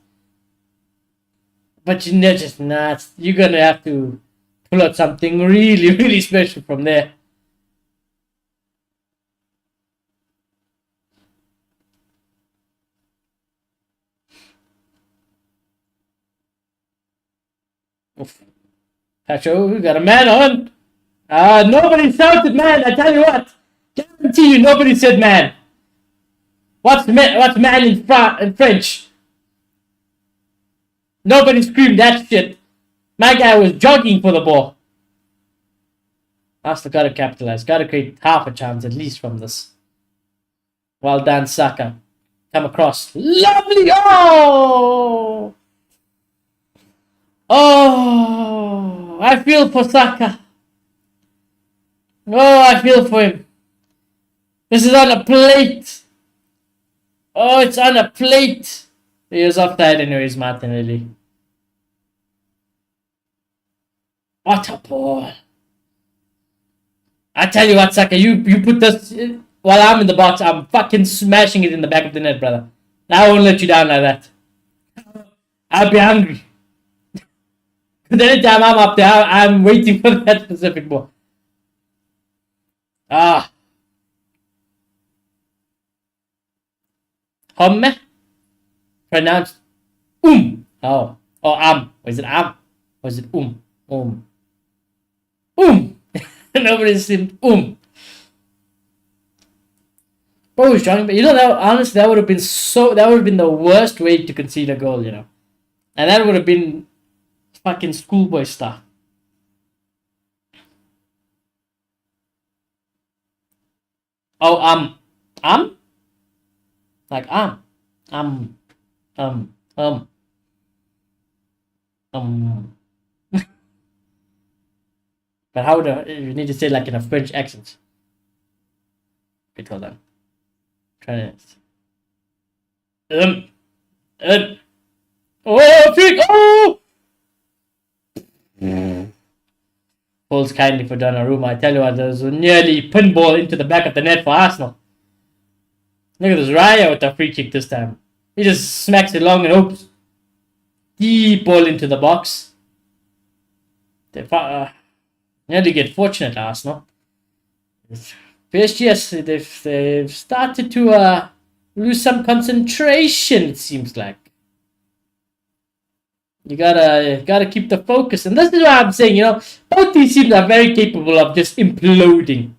But just not. You're gonna have to pull out something really, really special from there. Oof. Pacho, we got a man on. Nobody shouted man. I tell you what. Guarantee you, nobody said man. What's man in French? Nobody screamed that shit. My guy was jogging for the ball. Arsenal gotta capitalize. Gotta create half a chance at least from this. Well done, Saka. Come across. Lovely! Oh! Oh! I feel for Saka. Oh, I feel for him. This is on a plate. Oh, it's on a plate. He was offside anyways, Martinelli. What a ball. I tell you what, Saka, you put this while I'm in the box, I'm fucking smashing it in the back of the net, brother. I won't let you down like that. I'll be hungry. Because anytime I'm up there, I'm waiting for that specific ball. Ah. Homme? Pronounced Oh. Oh, Was it Was it Nobody seemed Bro, John, but you know that honestly that would have been the worst way to concede a goal, you know. And that would have been fucking schoolboy stuff. Oh, like um, um. But how would you need to say like in a French accent? Wait, hold on. Try to. Oh, freak! Oh! Falls kindly for Donnarumma. I tell you what, there's a nearly pinball into the back of the net for Arsenal. Look at this Raya with the free kick this time. He just smacks it long and hopes. Deep ball into the box. They nearly get fortunate, Arsenal. PSG, they've started to lose some concentration, it seems like. You gotta keep the focus. And this is what I'm saying, you know, both these teams are very capable of just imploding.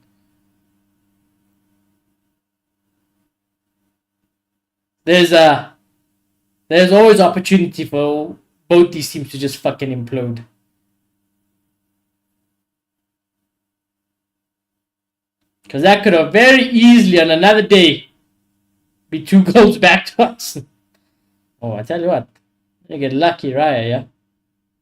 There's always opportunity for both these teams to just fucking implode. Because that could have very easily on another day be 2 goals back to us. Oh, I tell you what. You get lucky, Raya, yeah?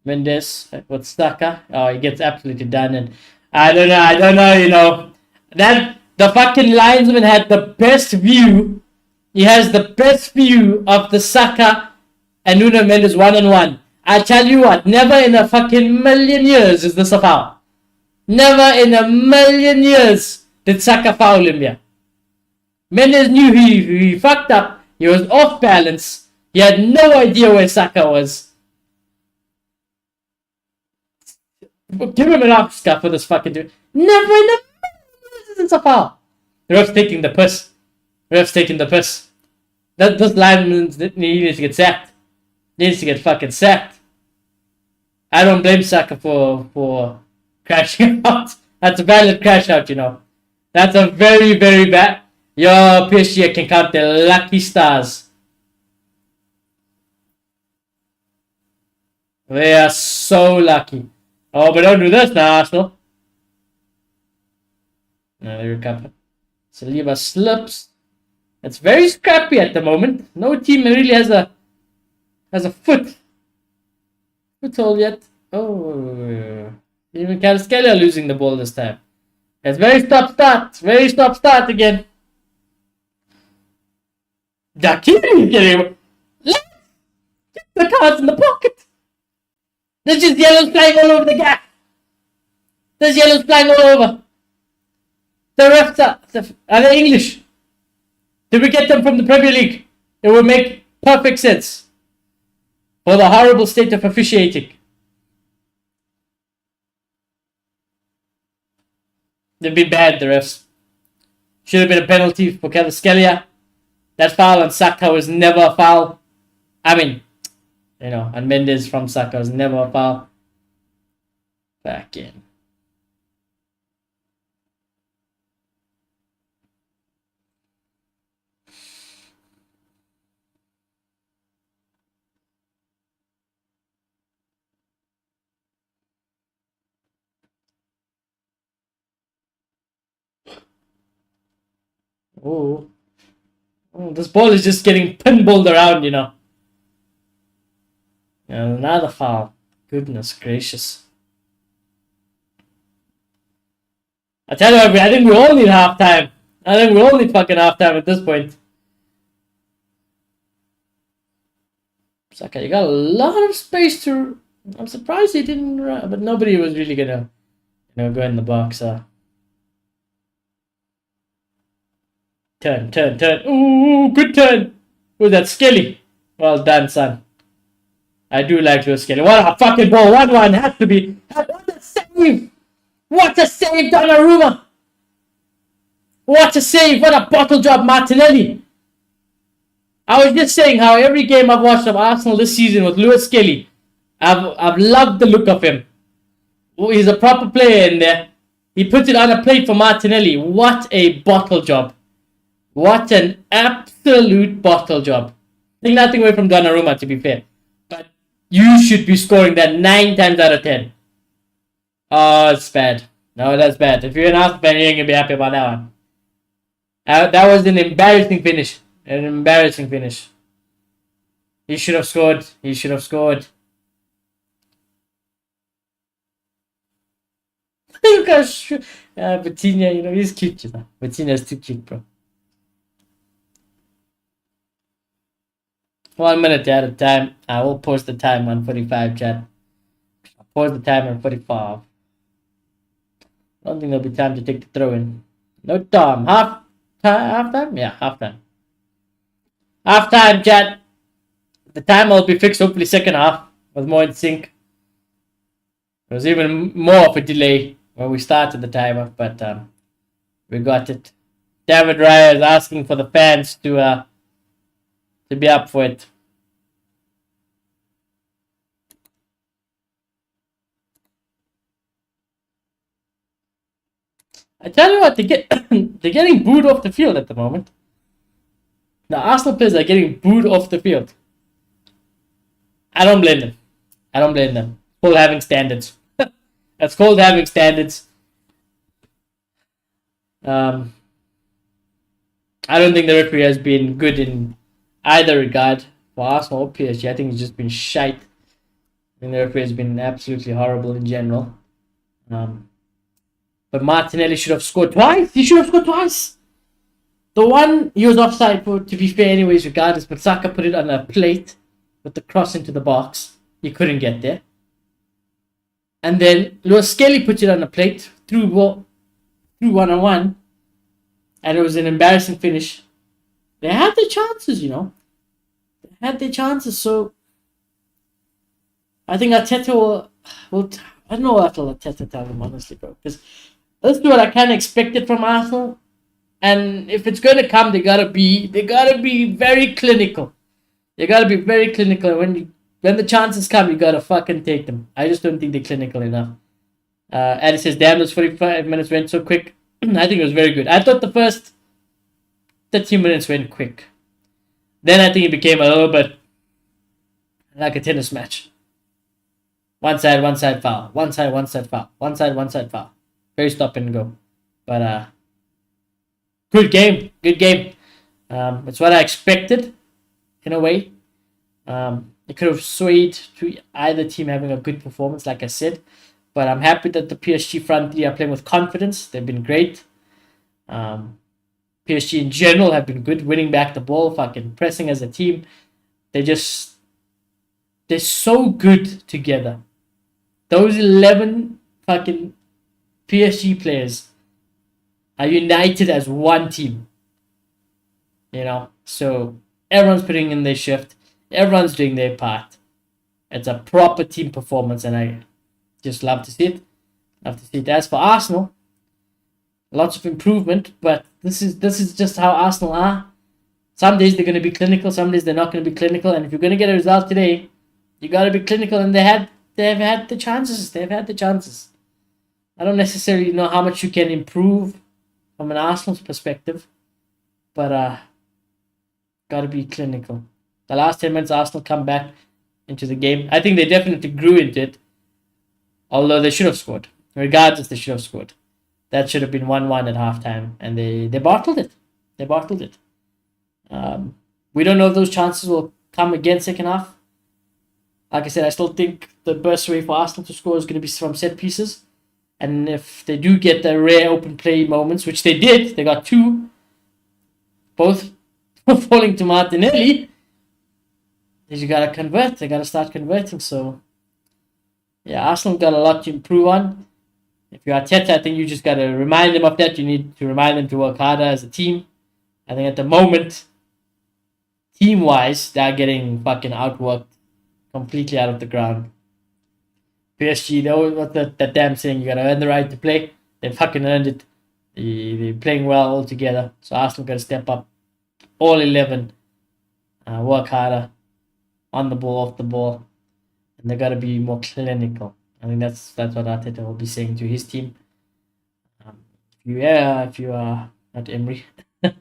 Mendes with Saka. Oh, he gets absolutely done. And I don't know, you know. That the fucking linesman had the best view. He has the best view of the Saka and Nuno Mendes one-on-one. I tell you what, never in a fucking million years is this a foul. Never in a million years did Saka foul him here. Mendes knew he fucked up. He was off balance. He had no idea where Saka was. Give him an Oscar for this fucking dude. Never in a million years is a foul. The ref's taking the piss. This lineman needs to get sacked. Needs to get fucking sacked. I don't blame Saka for crashing out. That's a valid crash out, you know. That's a very, very bad. Your PSG can count their lucky stars. They are so lucky. Oh, but don't do this now, Arsenal. No, they recover. Saliba slips. It's very scrappy at the moment. No team really has a foothold yet. Oh, even Kvaratskhelia losing the ball this time. It's very stop-start. Very stop-start again. Dakiri getting... Get the cards in the pocket. There's just yellows flying all over the gap. There's yellows flying all over. The refs are they English? Did we get them from the Premier League? It would make perfect sense for the horrible state of officiating. They've been bad, the refs. Should have been a penalty for Kvaratskhelia. That foul on Saka was never a foul. I mean, you know, and Mendes from Saka was never a foul. Back in. Oh, this ball is just getting pinballed around, you know. And another foul. Goodness gracious. I tell you what, I think we all need halftime. I think we all need fucking halftime at this point. Saka, you got a lot of space to. I'm surprised he didn't run, but nobody was really gonna, go in the box. Turn. Ooh, good turn. Who's that? Skelly. Well done, son. I do like Lewis Skelly. What a fucking ball. 1-1 has to be. What a save! What a save, Donnarumma! What a save! What a bottle job, Martinelli! I was just saying how every game I've watched of Arsenal this season with Lewis Skelly, I've loved the look of him. He's a proper player in there. He puts it on a plate for Martinelli. What a bottle job. What an absolute bottle job. Take nothing away from Donnarumma, to be fair. But you should be scoring that 9 times out of 10. Oh, it's bad. No, that's bad. If you're an Arsenal fan, you ain't going to be happy about that one. That was an embarrassing finish. An embarrassing finish. He should have scored. He should have scored. Look how Vitinha, he's cute, Vitinha's too cute, bro. 1 minute at a time. I will post the time on 45, chat. I'll post the time on 45. I don't think there'll be time to take the throw in. No time. Half time? Yeah, half time. Half time, chat. The time will be fixed hopefully second half with more in sync. There was even more of a delay when we started the timer, but we got it. David Raya is asking for the fans to be up for it. I tell you what, they're getting booed off the field at the moment. The Arsenal players are getting booed off the field. I don't blame them. It's called having standards. That's called having standards. I don't think the referee has been good in either regard for Arsenal or PSG. I think he's just been shite. I think the referee has been absolutely horrible in general. But Martinelli should have scored twice. He should have scored twice. The one he was offside for, to be fair, anyways, regardless. But Saka put it on a plate with the cross into the box. He couldn't get there. And then Lewis Skelly put it on a plate through 1-on-1. And it was an embarrassing finish. They had their chances, They had their chances. So I think Arteta will I don't know what Arteta tell them, honestly, bro. Because that's what I kind of expected from Arsenal. And if it's going to come, they gotta be very clinical. They gotta be very clinical. When the chances come, you gotta fucking take them. I just don't think they're clinical enough. And it says, damn, those 45 minutes went so quick. I think it was very good. I thought the first 30 minutes went quick. Then I think it became a little bit like a tennis match. One side foul. One side foul. One side foul. Very stop and go. But good game. It's what I expected, in a way. It could have swayed to either team having a good performance, like I said. But I'm happy that the PSG front three are playing with confidence. They've been great. PSG in general have been good, winning back the ball, fucking pressing as a team. They're so good together. Those 11 fucking PSG players are united as one team. So everyone's putting in their shift. Everyone's doing their part. It's a proper team performance, and I just love to see it. As for Arsenal, lots of improvement, but this is just how Arsenal are. Some days they're going to be clinical, some days they're not going to be clinical, and if you're going to get a result today, you got to be clinical, and they've had the chances. I don't necessarily know how much you can improve from an Arsenal's perspective, but got to be clinical. The last 10 minutes, Arsenal come back into the game. I think they definitely grew into it, although they should have scored. Regardless, they should have scored. That should have been 1-1 at halftime, and they bottled it. We don't know if those chances will come again second half. Like I said, I still think the best way for Arsenal to score is going to be from set pieces. And if they do get the rare open play moments, which they did, they got 2, both falling to Martinelli. is you gotta convert. They gotta start converting. So yeah, Arsenal got a lot to improve on. If you're Arteta, I think you just gotta remind them of that. You need to remind them to work harder as a team. I think at the moment, team-wise, they're getting fucking outworked completely out of the ground. PSG, they always what that damn saying, you gotta earn the right to play. They fucking earned it. They're playing well all together. So Arsenal gotta step up. All 11. Work harder. On the ball, off the ball. And they gotta be more clinical. I think that's what Arteta will be saying to his team. If you are not Emery, if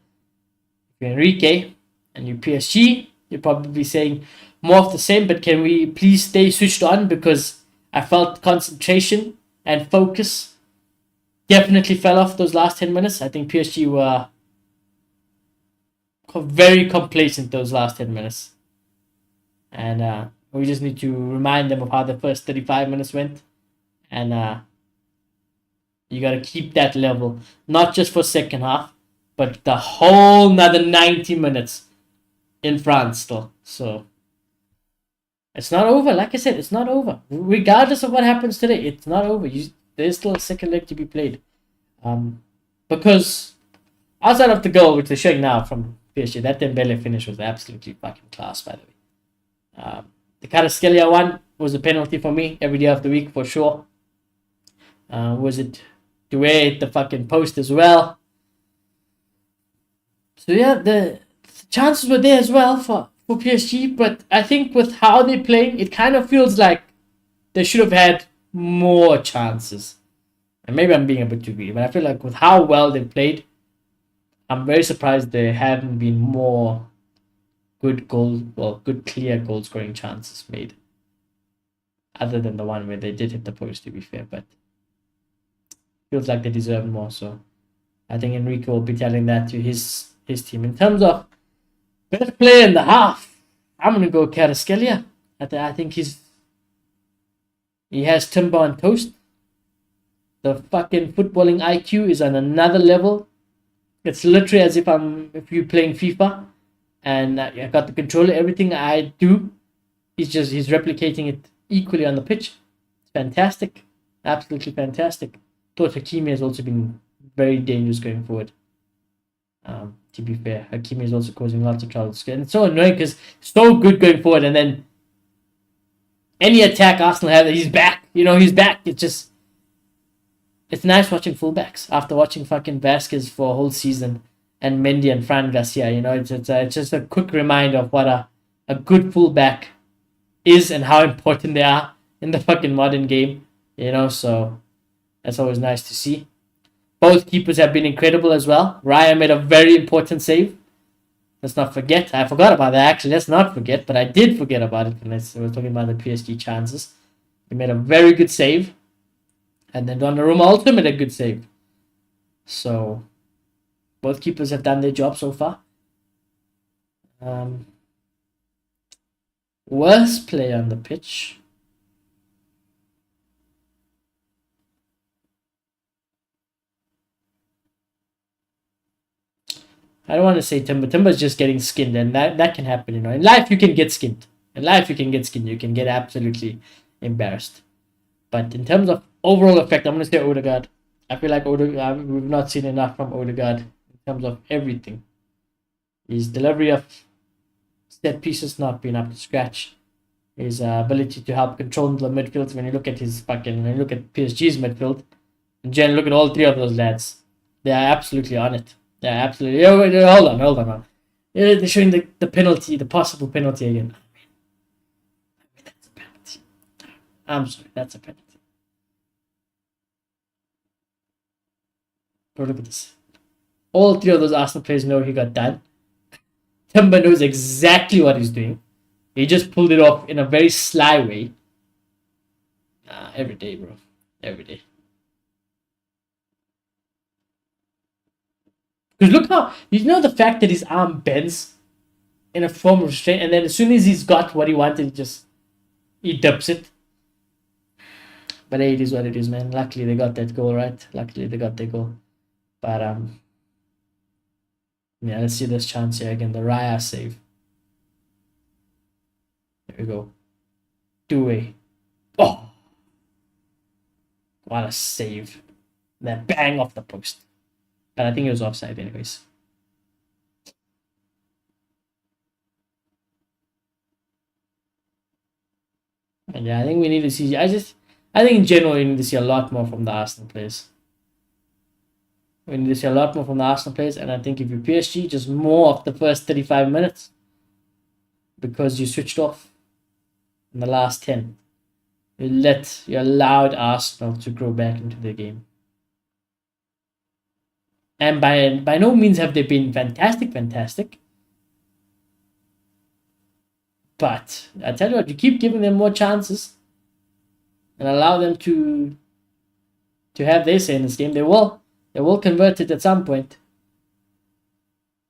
you're Enrique and you PSG, you're probably saying more of the same, but can we please stay switched on? Because I felt concentration and focus definitely fell off those last 10 minutes. I think PSG were very complacent those last 10 minutes. And we just need to remind them of how the first 35 minutes went. And you got to keep that level, not just for second half, but the whole another 90 minutes in France still. So it's not over. Like I said, it's not over. Regardless of what happens today, it's not over. There's still a second leg to be played. Because outside of the goal, which they're showing now from PSG, that Dembele finish was absolutely fucking class, by the way. The Kvaratskhelia one was a penalty for me every day of the week for sure. Was it Doué hit the fucking post as well? So yeah, the chances were there as well for PSG, but I think with how they're playing, it kind of feels like they should have had more chances. And maybe I'm being a bit too greedy, but I feel like with how well they played, I'm very surprised there haven't been more good clear goal scoring chances made. Other than the one where they did hit the post, to be fair, but feels like they deserve more. So I think Enrique will be telling that to his team. In terms of best player in the half, I'm gonna go Kvaratskhelia. I think he has timber on toast. The fucking footballing IQ is on another level. It's literally as if you're playing FIFA, and I got the controller. Everything I do, he's replicating it equally on the pitch. It's fantastic, absolutely fantastic. Thought Hakimi has also been very dangerous going forward. To be fair, Hakimi is also causing lots of trouble. And it's so annoying because so good going forward, and then any attack Arsenal have, he's back. He's back. It's nice watching fullbacks after watching fucking Vasquez for a whole season and Mendy and Fran Garcia. It's just a quick reminder of what a good fullback is and how important they are in the fucking modern game. So that's always nice to see. Both keepers have been incredible as well. Raya made a very important save. Let's not forget. I forgot about that actually. Let's not forget, but I did forget about it when I was talking about the PSG chances. He made a very good save. And then Donnarumma also made a good save. So both keepers have done their job so far. Worst player on the pitch. I don't want to say Timber. Timber's just getting skinned, and that can happen. In life you can get skinned. You can get absolutely embarrassed. But in terms of overall effect, I'm going to say Odegaard. I feel like Odegaard, we've not seen enough from Odegaard in terms of everything. His delivery of set pieces not been up to scratch. His ability to help control the midfield. When you look at PSG's midfield, and Jen, look at all three of those lads. They are absolutely on it. They're absolutely. Hold on. They're showing the penalty, the possible penalty again. That's a penalty. I'm sorry, that's a penalty. Bro, look at this. All three of those Arsenal players know he got done. Timber knows exactly what he's doing. He just pulled it off in a very sly way. Every day, bro. Every day. Because look how, the fact that his arm bends in a form of restraint, and then as soon as he's got what he wanted, he dips it. But hey, it is what it is, man. Luckily they got that goal, right? Luckily they got their goal. But yeah, let's see this chance here again. The Raya save. There we go. Two-way. Oh, what a save. Then bang off the post. But I think it was offside anyways. And yeah, I think we need to see. I think in general we need to see a lot more from the Arsenal players. We need to see a lot more from the Arsenal players, and I think if you're PSG, just more of the first 35 minutes because you switched off in the last 10. You allowed Arsenal to grow back into the game. And by no means have they been fantastic. But I tell you what, you keep giving them more chances and allow them to have their say in this game. They will convert it at some point.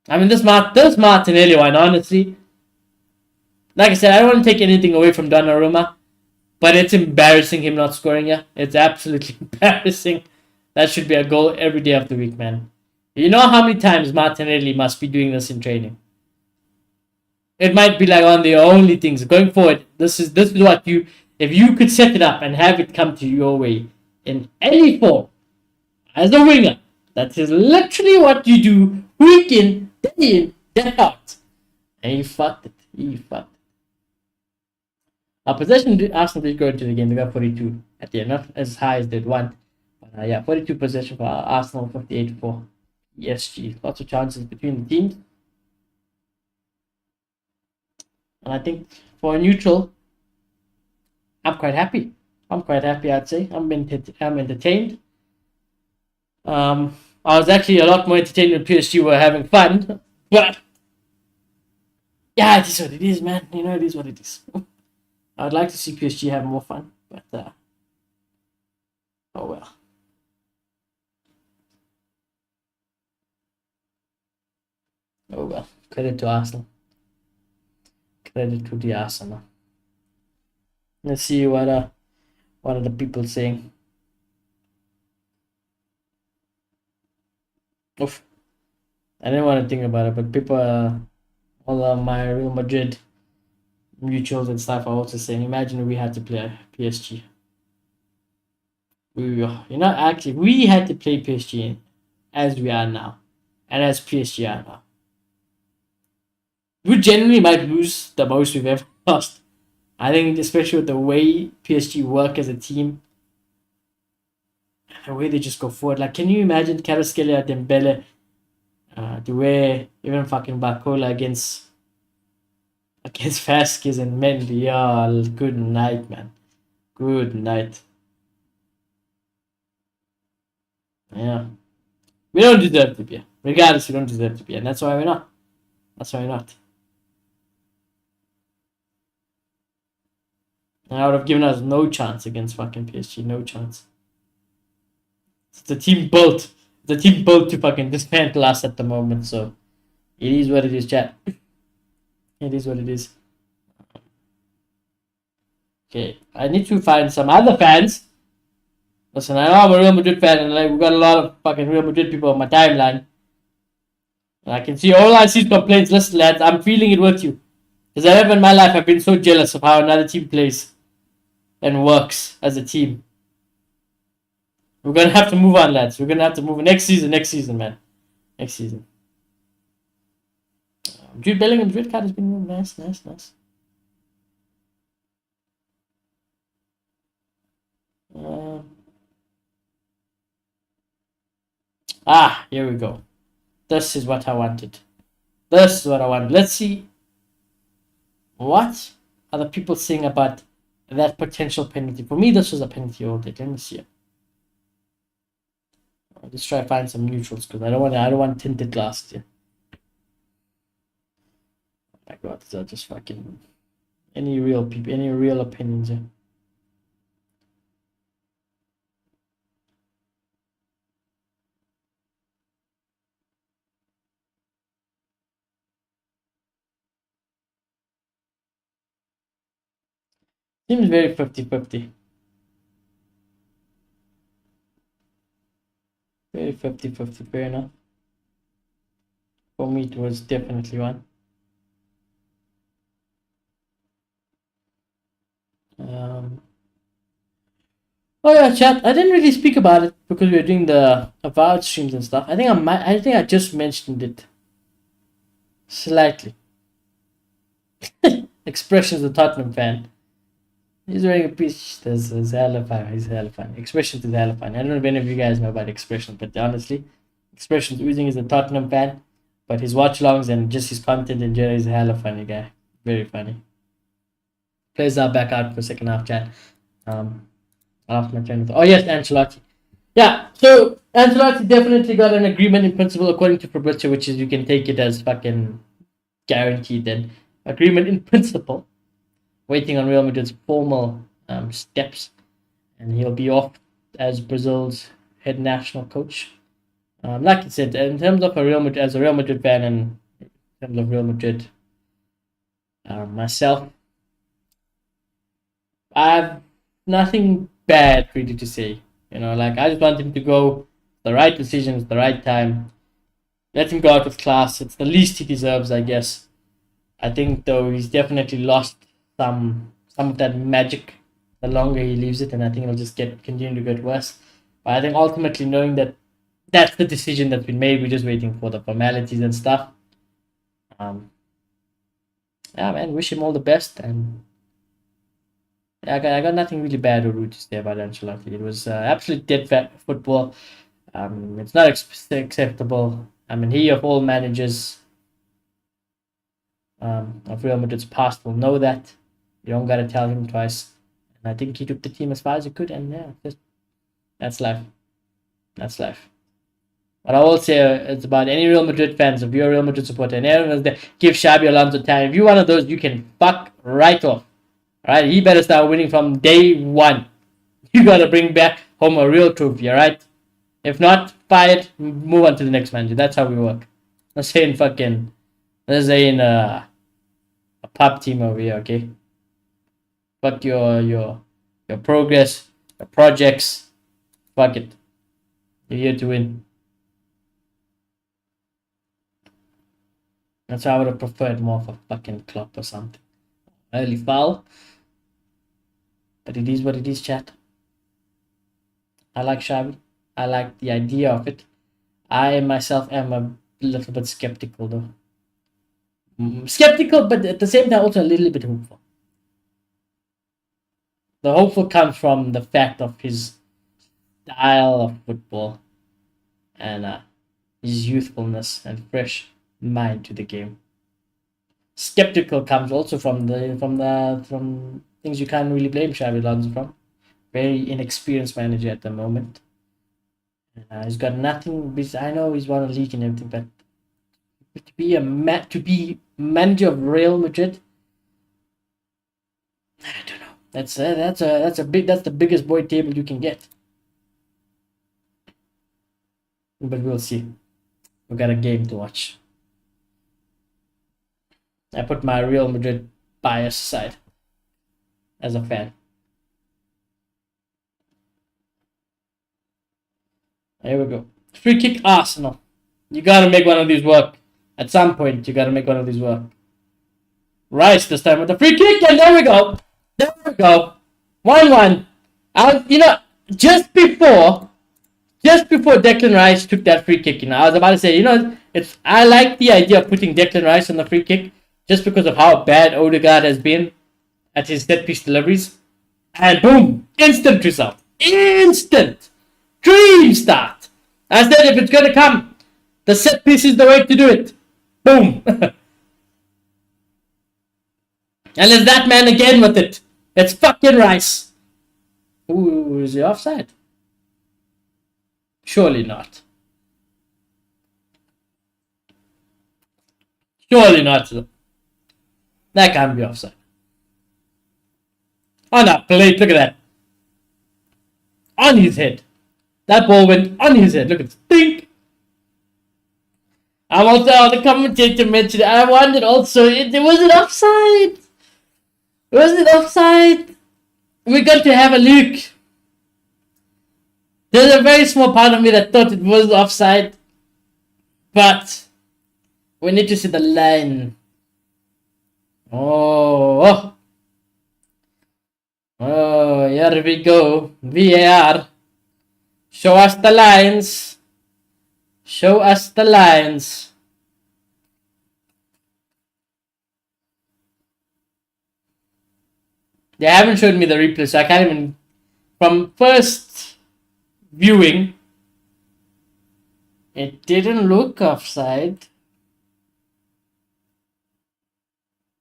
I mean, this Martinelli one, honestly, like I said, I don't want to take anything away from Donnarumma, but it's embarrassing him not scoring here. It's absolutely embarrassing. That should be a goal every day of the week, man. You know how many times Martinelli must be doing this in training? It might be like one of the only things going forward. This is what you, if you could set it up and have it come to your way in any form as a winger, that is literally what you do week in, day out. And he fucked it. Our possession, Arsenal did go into the game. They got 42 at the end, not as high as they'd want. But yeah, 42 possession for Arsenal, 58 for PSG. Lots of chances between the teams. And I think for a neutral, I'm quite happy. I'd say. I'm entertained. I was actually a lot more entertained when PSG were having fun. But yeah, it is what it is, man. You know, it is what it is. I would like to see PSG have more fun. But oh well. Oh well. Credit to Arsenal. Credit to the Arsenal. Let's see what are the people saying. Oof. I didn't want to think about it, but people, all of my Real Madrid mutuals and stuff are also saying, imagine if we had to play PSG. We had to play PSG as we are now, and as PSG are now. We generally might lose the most we've ever lost. I think, especially with the way PSG work as a team, the way they just go forward. Like, can you imagine Kvaratskhelia, Dembele, Doué, even fucking Barcola against Vasquez and Mendy? Oh, good night, man. Good night. Yeah. We don't deserve to be here. Regardless, we don't deserve to be here. And that's why we're not. And I would have given us no chance against fucking PSG. No chance. It's a team built. To fucking dismantle us at the moment. So it is what it is, chat. It is what it is. Okay, I need to find some other fans. Listen, I know I'm a Real Madrid fan, and like we got a lot of fucking Real Madrid people on my timeline. And I can see all I see is complaints. Listen, lads, I'm feeling it with you. Because I never in my life I've been so jealous of how another team plays and works as a team. We're gonna have to move on, lads. We're gonna have to move next season, man. Next season. Jude Bellingham's red card has been nice. Here we go. This is what I wanted. Let's see what are the people saying about that potential penalty. For me, this was a penalty all day. Let me see it. I'll just try to find some neutrals because I don't want tinted glass here. Oh my god, these are just fucking any real people, any real opinions here. Seems very 50-50. Very 50-50, fair enough. For me, it was definitely one. Oh yeah, chat. I didn't really speak about it because we were doing the avowed streams and stuff. I think I just mentioned it slightly. Expressions of Tottenham fan. He's wearing a piece. That's hella fun. He's hella fun. Expressions is hella fun. I don't know if any of you guys know about Expressions, but honestly, Expressions oozing is a Tottenham fan, but his watch alongs and just his content in general is a hella funny guy. Very funny. Plays are back out for second half chat. I lost my train of thought. Oh yes, Ancelotti. Yeah, so Ancelotti definitely got an agreement in principle according to Fabrizio, which is you can take it as fucking guaranteed then. Agreement in principle. Waiting on Real Madrid's formal steps, and he'll be off as Brazil's head national coach. Like I said, in terms of as a Real Madrid fan, and in terms of Real Madrid, myself, I have nothing bad really to say. Like I just want him to go the right decisions, the right time. Let him go out with class. It's the least he deserves, I guess. I think though he's definitely lost some of that magic the longer he leaves it, and I think it'll just continue to get worse. But I think ultimately knowing that that's the decision that's been made, we're just waiting for the formalities and stuff. Yeah, man, wish him all the best, and yeah, I got nothing really bad or rude to say about Ancelotti. It was absolute dead fat football. It's not acceptable. I mean, he of all managers of Real Madrid's past will know that. You don't gotta tell him twice. And I think he took the team as far as he could, and yeah, that's life. That's life. But I will say it's about any Real Madrid fans. If you're a Real Madrid supporter and everyone's there, give Xabi Alonso time. If you're one of those, you can fuck right off. Alright, he better start winning from day one. You gotta bring back home a real trophy, alright? If not, fired, move on to the next manager. That's how we work. Let's say in a pub team over here, okay? Fuck your progress, your projects. Fuck it. You're here to win. That's how I would have preferred more of a fucking Klopp or something. Early foul. But it is what it is, chat. I like Xavi. I like the idea of it. I myself am a little bit skeptical though. Skeptical, but at the same time also a little bit hopeful. The hopeful comes from the fact of his style of football and his youthfulness and fresh mind to the game. Skeptical comes also from things you can't really blame Xabi Alonso from. Very inexperienced manager at the moment. He's got nothing. I know he's won a league and everything, but to be manager of Real Madrid, I don't know. That's the biggest boy table you can get. But we'll see. We got a game to watch. I put my Real Madrid bias aside as a fan. Here we go. Free kick Arsenal. You gotta make one of these work. At some point, you gotta make one of these work. Rice this time with the free kick, and there we go. There we go. 1-1. Just before Declan Rice took that free kick, I was about to say, I like the idea of putting Declan Rice on the free kick just because of how bad Odegaard has been at his set piece deliveries. And boom, instant result. Instant. Dream start. I said if it's gonna come, the set piece is the way to do it. Boom. And it's that man again with it. It's fucking Rice. Ooh, is he offside? Surely not. Surely not. That can't be offside. On that plate, look at that. On his head. That ball went on his head. Look at this. Think. I'm also the commentator mentioned. I wondered also, was it offside? Was it offside? We got to have a look. There's a very small part of me that thought it was offside. But we need to see the line. Oh. Oh, here we go. VAR. Show us the lines. Show us the lines. They haven't showed me the replay, so I can't even. From first viewing, it didn't look offside.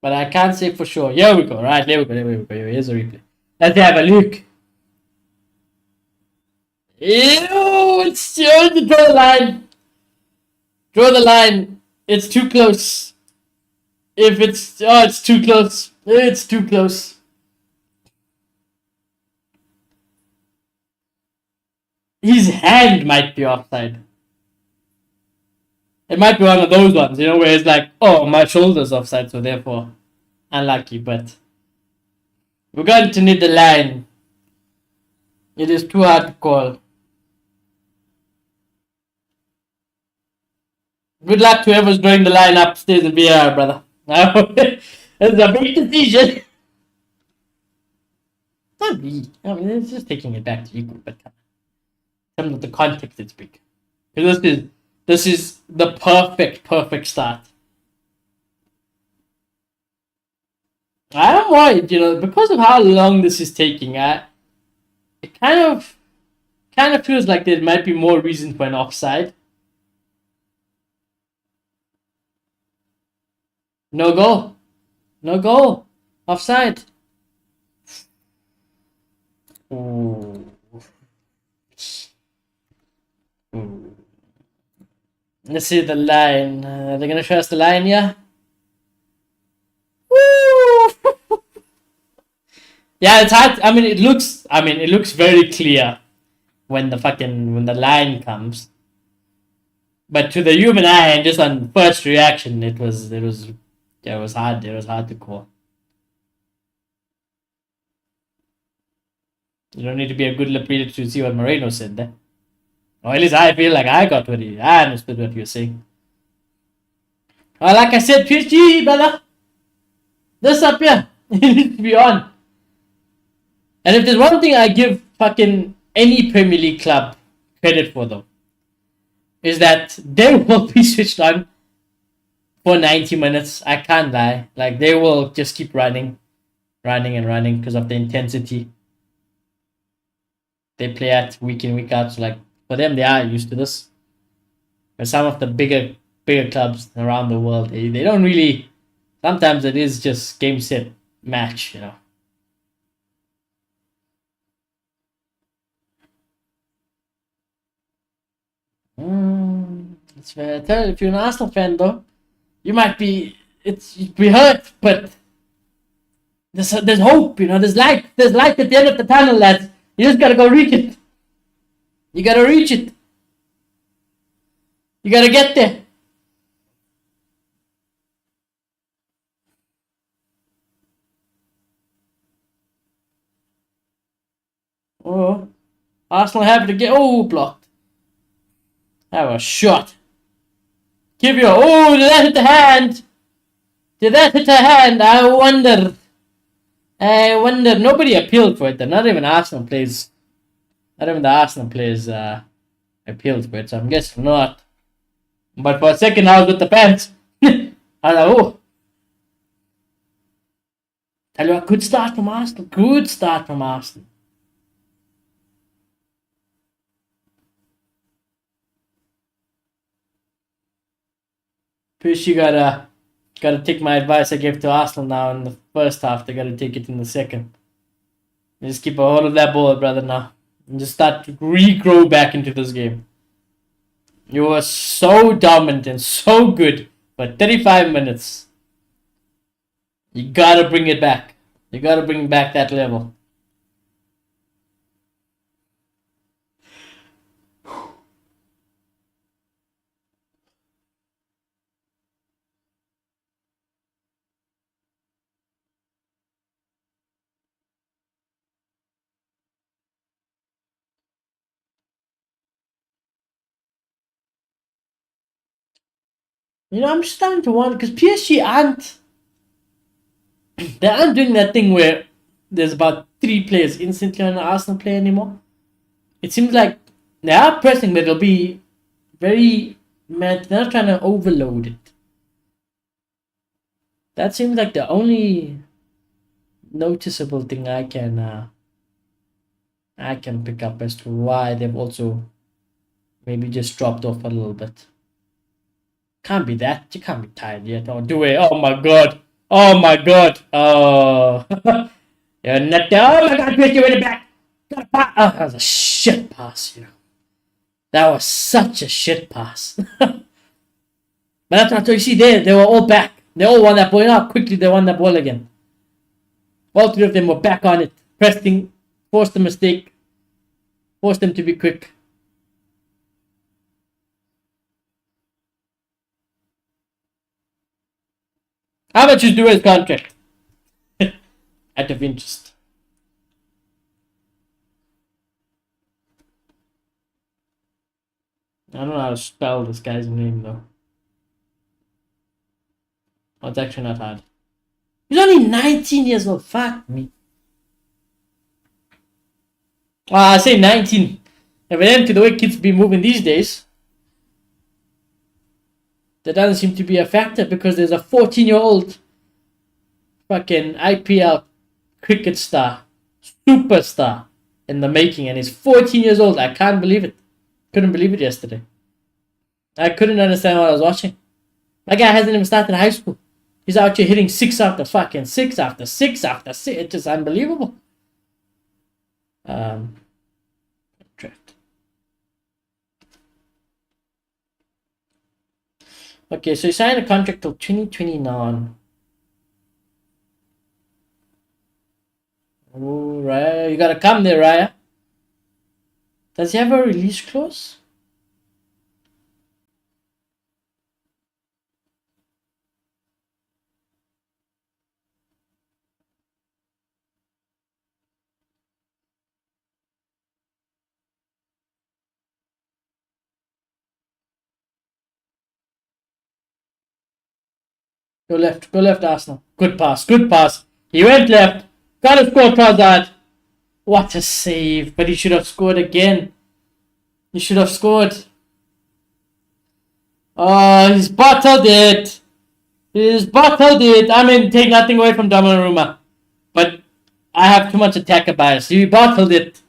But I can't say for sure. Here we go. Right, there we go. There we go. Here's a replay. Let's have a look. Ew, it's draw the line. Draw the line. It's too close. If it's it's too close. It's too close. His hand might be offside. It might be one of those ones, where it's like, oh, my shoulder's offside, so therefore unlucky. But we're going to need the line. It is too hard to call. Good luck to whoever's drawing the line upstairs in VR, brother. It's a big decision. Not me. I mean, it's just taking it back to equal, but in terms of the context, it's big. Because this is the perfect start. I'm worried, because of how long this is taking. It kind of feels like there might be more reason for an offside. No goal. No goal. Offside. Ooh. Ooh. Let's see the line. They're gonna show us the line, yeah? Woo! Yeah, it's hard. I mean, it looks very clear when the line comes. But to the human eye and just on first reaction, it was hard. It was hard to call. You don't need to be a good reader to see what Moreno said there. Or at least I feel like I understood what you were saying. Well, like I said, PSG, brother. This up here. It needs to be on. And if there's one thing I give fucking any Premier League club credit for, though, is that they will be switched on for 90 minutes. I can't lie. Like, they will just keep running because of the intensity they play at week in, week out. So, like, for them, they are used to this. But some of the bigger clubs around the world, they don't really. Sometimes it is just game, set, match, It's fair. If you're an Arsenal fan, though, you might be. You'd be hurt, but there's hope. There's light. There's light at the end of the tunnel, lads. You just gotta go reach it. You gotta reach it. You gotta get there. Oh, Arsenal happy to get. Oh, blocked. That was shot. Give you. Oh, did that hit the hand? Did that hit the hand? I wonder. Nobody appealed for it. Though. Not even Arsenal players. Not even the Arsenal players appealed for it. So I'm guessing not. But for a second, I was with the fans. I was like, oh. Tell you what, good start from Arsenal. Good start from Arsenal. PSG gotta take my advice I gave to Arsenal now in the first half. They gotta take it in the second. Just keep a hold of that ball, brother, now. And just start to regrow back into this game. You were so dominant and so good for 35 minutes. You gotta bring it back. You gotta bring back that level. I'm starting to wonder because PSG aren't. They aren't doing that thing where there's about 3 players instantly on an Arsenal player anymore. It seems like they are pressing, but it'll be very mad. They're not trying to overload it. That seems like the only noticeable thing I can pick up as to why they've also maybe just dropped off a little bit. Can't be that. You can't be tired yet. Oh, do it. Oh my god. Oh my god. Oh. You're not. Oh my god, PSG win it back. Got a pass. Oh, that was a shit pass, you know. That was such a shit pass. But that's not what you see there. They were all back. They all won that ball. You know how quickly they won that ball again. All 3 of them were back on it. Pressing, forced the mistake, forced them to be quick. How much is Due's contract? Out of interest. I don't know how to spell this guy's name though. Oh, it's actually not hard. He's only 19 years old. Fuck me. I say 19. Evidently, the way kids be moving these days, that doesn't seem to be a factor because there's a 14-year-old fucking IPL cricket star, superstar in the making, and he's 14 years old. I can't believe it. Couldn't believe it yesterday. I couldn't understand what I was watching. That guy hasn't even started high school. He's out here hitting 6 after fucking 6 after 6 after 6. It's just unbelievable. Draft. Okay, so he signed a contract till 2029. Oh, Raya, you gotta come there, Raya. Does he have a release clause? Go left, Arsenal. Good pass, good pass. He went left. Gotta score, Trossard. What a save, but he should have scored again. He should have scored. Oh, he's bottled it. He's bottled it. I mean, take nothing away from Donnarumma, but I have too much attacker bias. He bottled it.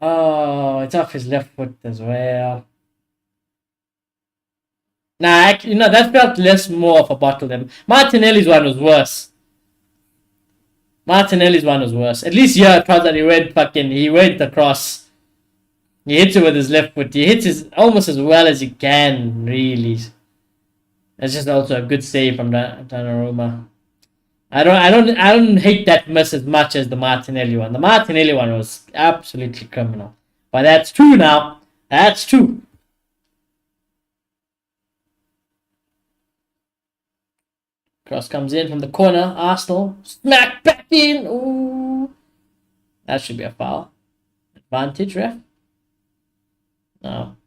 Oh, it's off his left foot as well. Nah, that felt less more of a bottle than Martinelli's one was worse. Martinelli's one was worse. At least here, Trossard, he went across. He hits it with his left foot. He hits it almost as well as he can, really. It's just also a good save from Donnarumma. I don't hate that miss as much as the Martinelli one. The Martinelli one was absolutely criminal. But that's 2 now. That's 2. Cross comes in from the corner. Arsenal. Smack back in. Ooh. That should be a foul. Advantage, ref? No.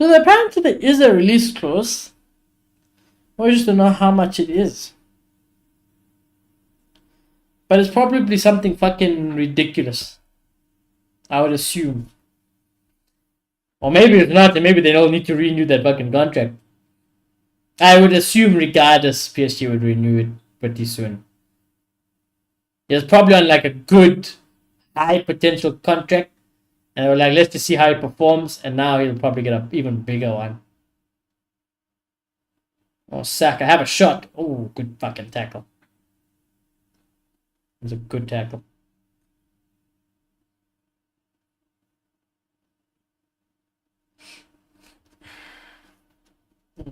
So apparently there is a release clause. I just don't know how much it is. But it's probably something fucking ridiculous. I would assume. Or maybe it's not, and maybe they don't need to renew that fucking contract. I would assume regardless, PSG would renew it pretty soon. He's probably on like a good, high potential contract. And they were like, let's just see how he performs. And now he'll probably get an even bigger one. Oh, Saka, have a shot. Oh, good fucking tackle. It was a good tackle.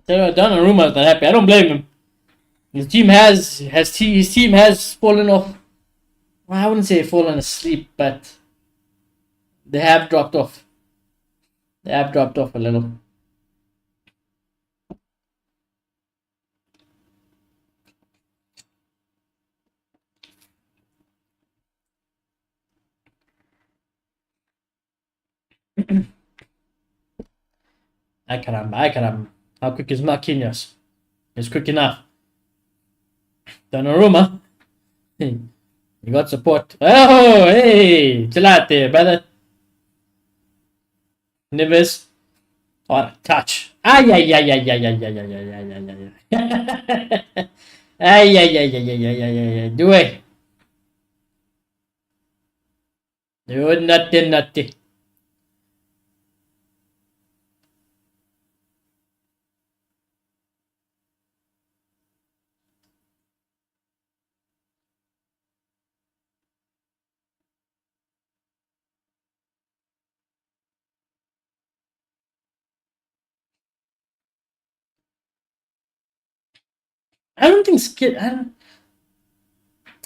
Donnarumma's not happy. I don't blame him. His team has fallen off. Well, I wouldn't say fallen asleep, but They have dropped off. They have dropped off a little. Ay caramba, ay caramba. How quick is Marquinhos? It's quick enough. Donnarumma. Hey, you got support. Oh, hey, chill out there, brother. Neves. Or touch. Ay, ay, ay, ay, ay, ay, ay, ay, ay, ay, ay, ay. Ay, ay, ay, ay, ay, ay, ay, ay, ay. Do it. Do nothing, nothing. I don't think Skid. I don't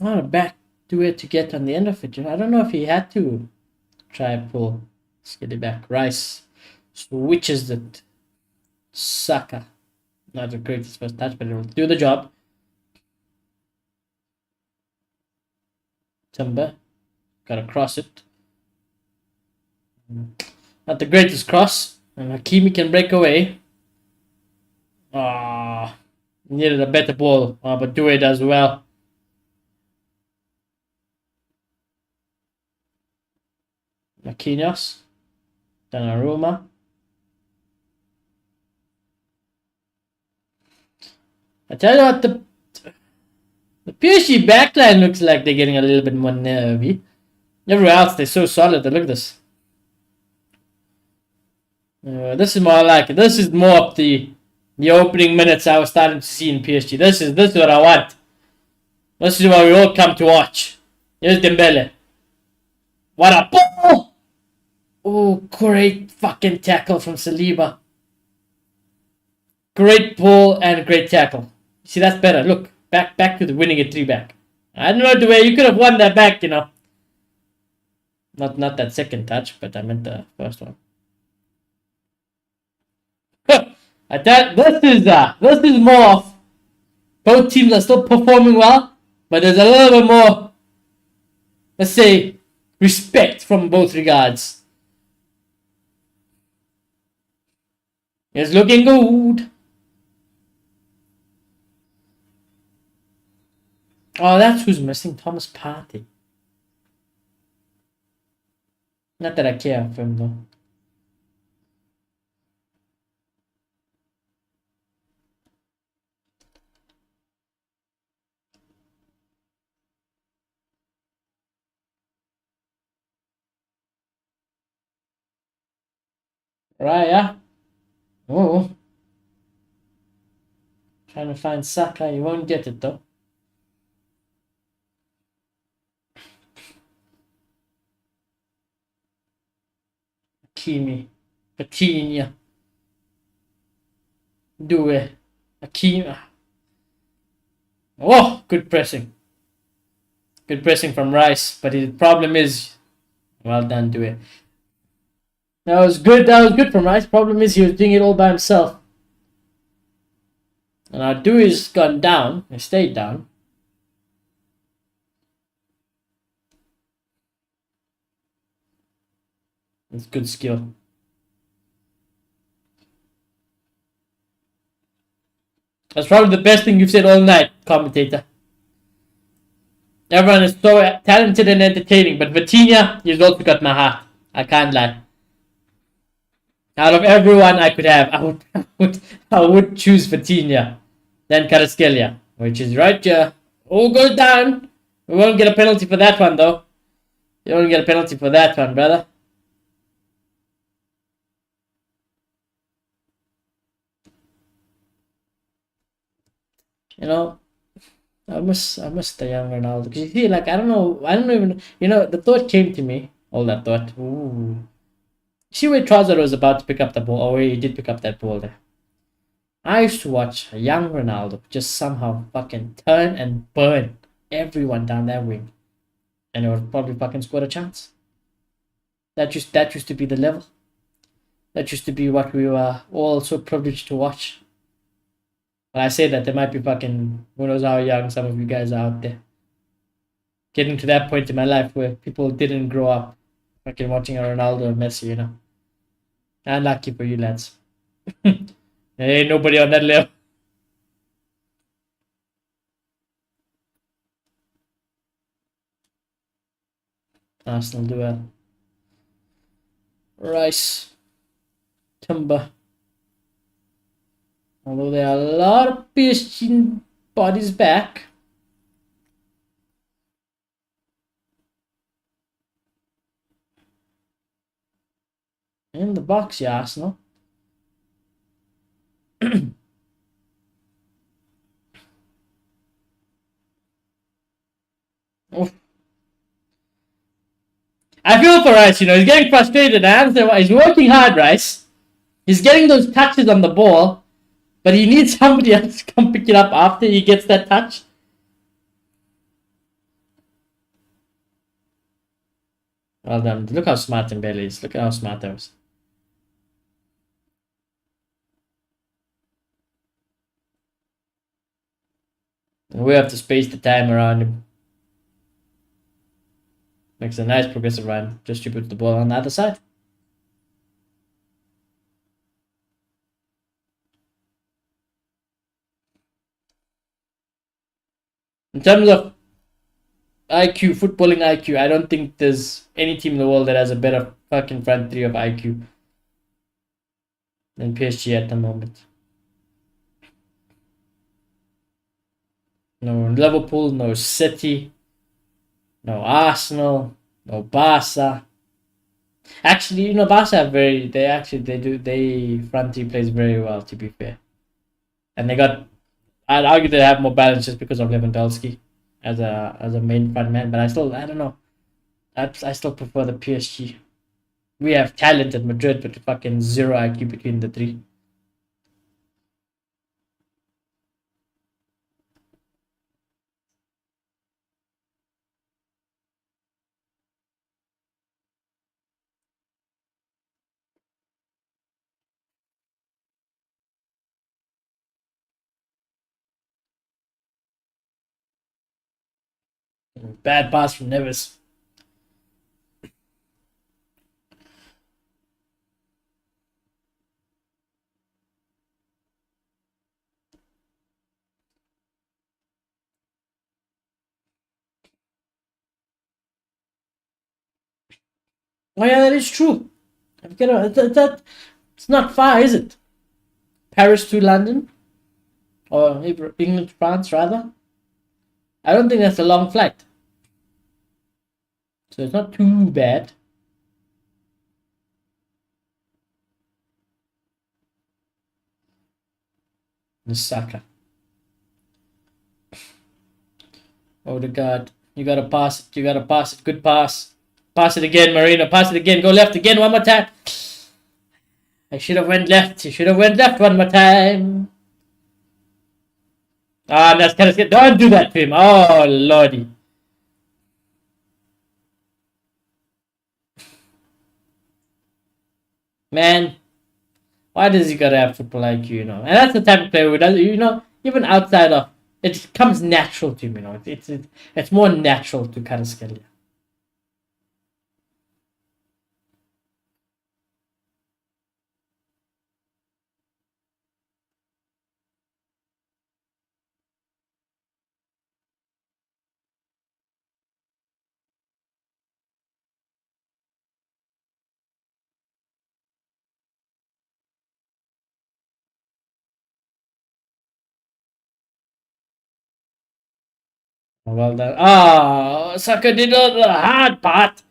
know, back to it to get on the end of it. I don't know if he had to try pull Skiddy back. Rice switches it. Saka. Not the greatest first touch, but it will do the job. Timber. Gotta cross it. Not the greatest cross. And Hakimi can break away. Ah, needed a better ball. But do it as well. Marquinhos. Donnarumma. I tell you what, the PSG backline looks like they're getting a little bit more nervy. Everywhere else, they're so solid. Look at this. This is more like it. This is more of the opening minutes I was starting to see in PSG. This is what I want. This is what we all come to watch. Here's Dembele. What a ball! Oh, great fucking tackle from Saliba. Great ball and great tackle. See, that's better. Look, back to the winning a 3-back. I don't know the way you could have won that back, you know. Not that second touch, but I meant the first one. This is more of both teams are still performing well, but there's a little bit more, let's say, respect from both regards. It's looking good. Oh, that's who's missing. Thomas Partey. Not that I care for him though. Raya. Oh. Trying to find Saka. You won't get it though. Hakimi. Patinia. Due. Hakimi. Oh, good pressing. Good pressing from Rice. But the problem is, well done, Due. That was good. That was good from Rice. Problem is, he was doing it all by himself. And our Dewey's gone down. He stayed down. It's good skill. That's probably the best thing you've said all night, commentator. Everyone is so talented and entertaining, but Vitinha, he's also got my heart. I can't lie. Out of everyone I could have, I would choose Vitinha, then Kvaratskhelia, which is right here. Oh, goes down. We won't get a penalty for that one, though. You won't get a penalty for that one, brother. You know, I miss the young Ronaldo. Because you see, like, I don't even, the thought came to me, all that thought. Ooh. See where Trossard was about to pick up the ball, or where he did pick up that ball there. I used to watch a young Ronaldo just somehow fucking turn and burn everyone down that wing. And it would probably fucking score a chance. That used to be the level. That used to be what we were all so privileged to watch. When I say that, there might be fucking who knows how young some of you guys are out there. Getting to that point in my life where people didn't grow up fucking watching a Ronaldo or Messi, you know. Unlucky for you lads. There ain't nobody on that level. Arsenal duel. Rice. Timber. Although there are a lot of PSG bodies back. In the box, yeah, Arsenal. Oof. I feel for Rice, you know, he's getting frustrated. I understand why. He's working hard, Rice. He's getting those touches on the ball, but he needs somebody else to come pick it up after he gets that touch. Well done. Look how smart Mbele is. Look at how smart that was. And we have to space the time around him. Makes a nice progressive run. Distribute the ball on the other side. In terms of IQ, footballing IQ, I don't think there's any team in the world that has a better fucking front three of IQ than PSG at the moment. No Liverpool, no City, no Arsenal, no Barca. Actually, you know, Barca are they front three plays very well, to be fair. And I'd argue they have more balance just because of Lewandowski as a main front man, but I don't know. I still prefer the PSG. We have talent at Madrid, but fucking zero IQ between the three. Bad pass from Neves. Oh yeah, that is true. It's not far, is it? Paris to London, or England to France, rather. I don't think that's a long flight, so it's not too bad. Saka. Oh the god. You gotta pass it. You gotta pass it. Good pass. Pass it again, Marino. Pass it again. Go left again one more time. I should have went left. You should have went left one more time. Ah, that's kind of good. Don't do that to him. Oh, lordy. Man, why does he gotta have football IQ, you know? And that's the type of player who does, you know, even outside of, it comes natural to him, you know. It's more natural to kind of skill you. Well done. Ah, Saka did all the hard part.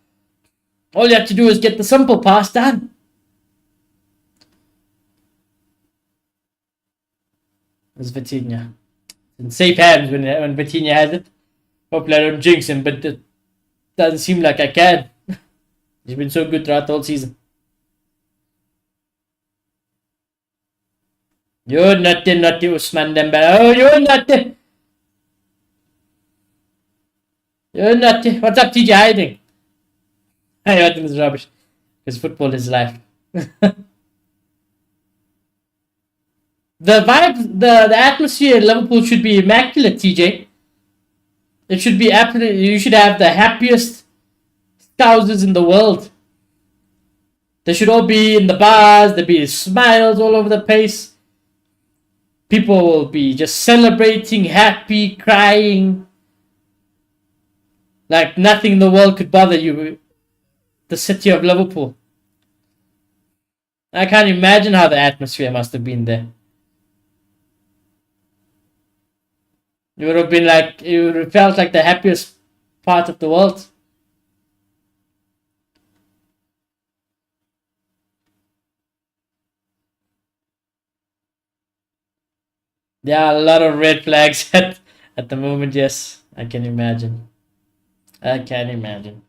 All you have to do is get the simple pass done. It's Vitinha. In safe hands when Vitinha has it. Hopefully I don't jinx him, but it doesn't seem like I can. He's been so good throughout the whole season. You're nothing, Usman Dembele. Oh, you're nothing. You're nothing. What's up, TJ hiding? Hey, I think this is rubbish. because football is life. The vibe, the atmosphere in Liverpool should be immaculate, TJ. It should be absolutely. You should have the happiest thousands in the world. They should all be in the bars. There be smiles all over the place. People will be just celebrating, happy, crying, like nothing in the world could bother you. The city of Liverpool. I can't imagine how the atmosphere must have been there. It would have been like it would have felt like the happiest part of the world. There are a lot of red flags at the moment. Yes, I can imagine. I can imagine.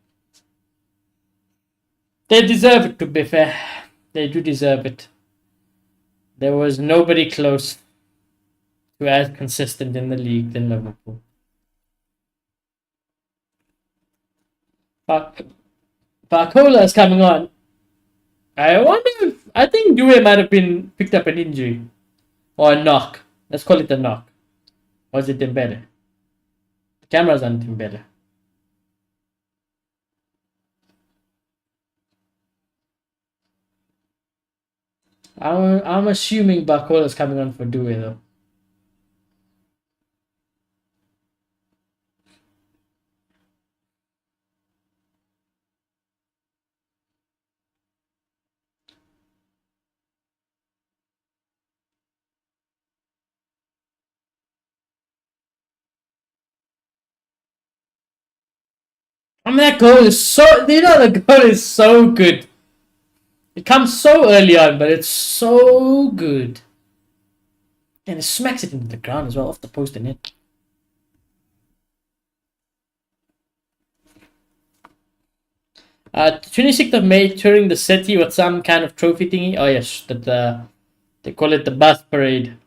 They deserve it, to be fair. They do deserve it. There was nobody close to as consistent in the league than Liverpool. Barcola is coming on. I wonder if I think Due might have been picked up an injury or a knock. Let's call it a knock. Or is it Dembele? The camera's on Dembele. I'm assuming Barcola's coming on for Due though. I mean, that goal is so. The goal is so good. It comes so early on, but it's so good. And it smacks it into the ground as well, off the post and in. Uh, 26th of May, touring the city with some kind of trophy thingy. Oh yes, they call it the bus parade.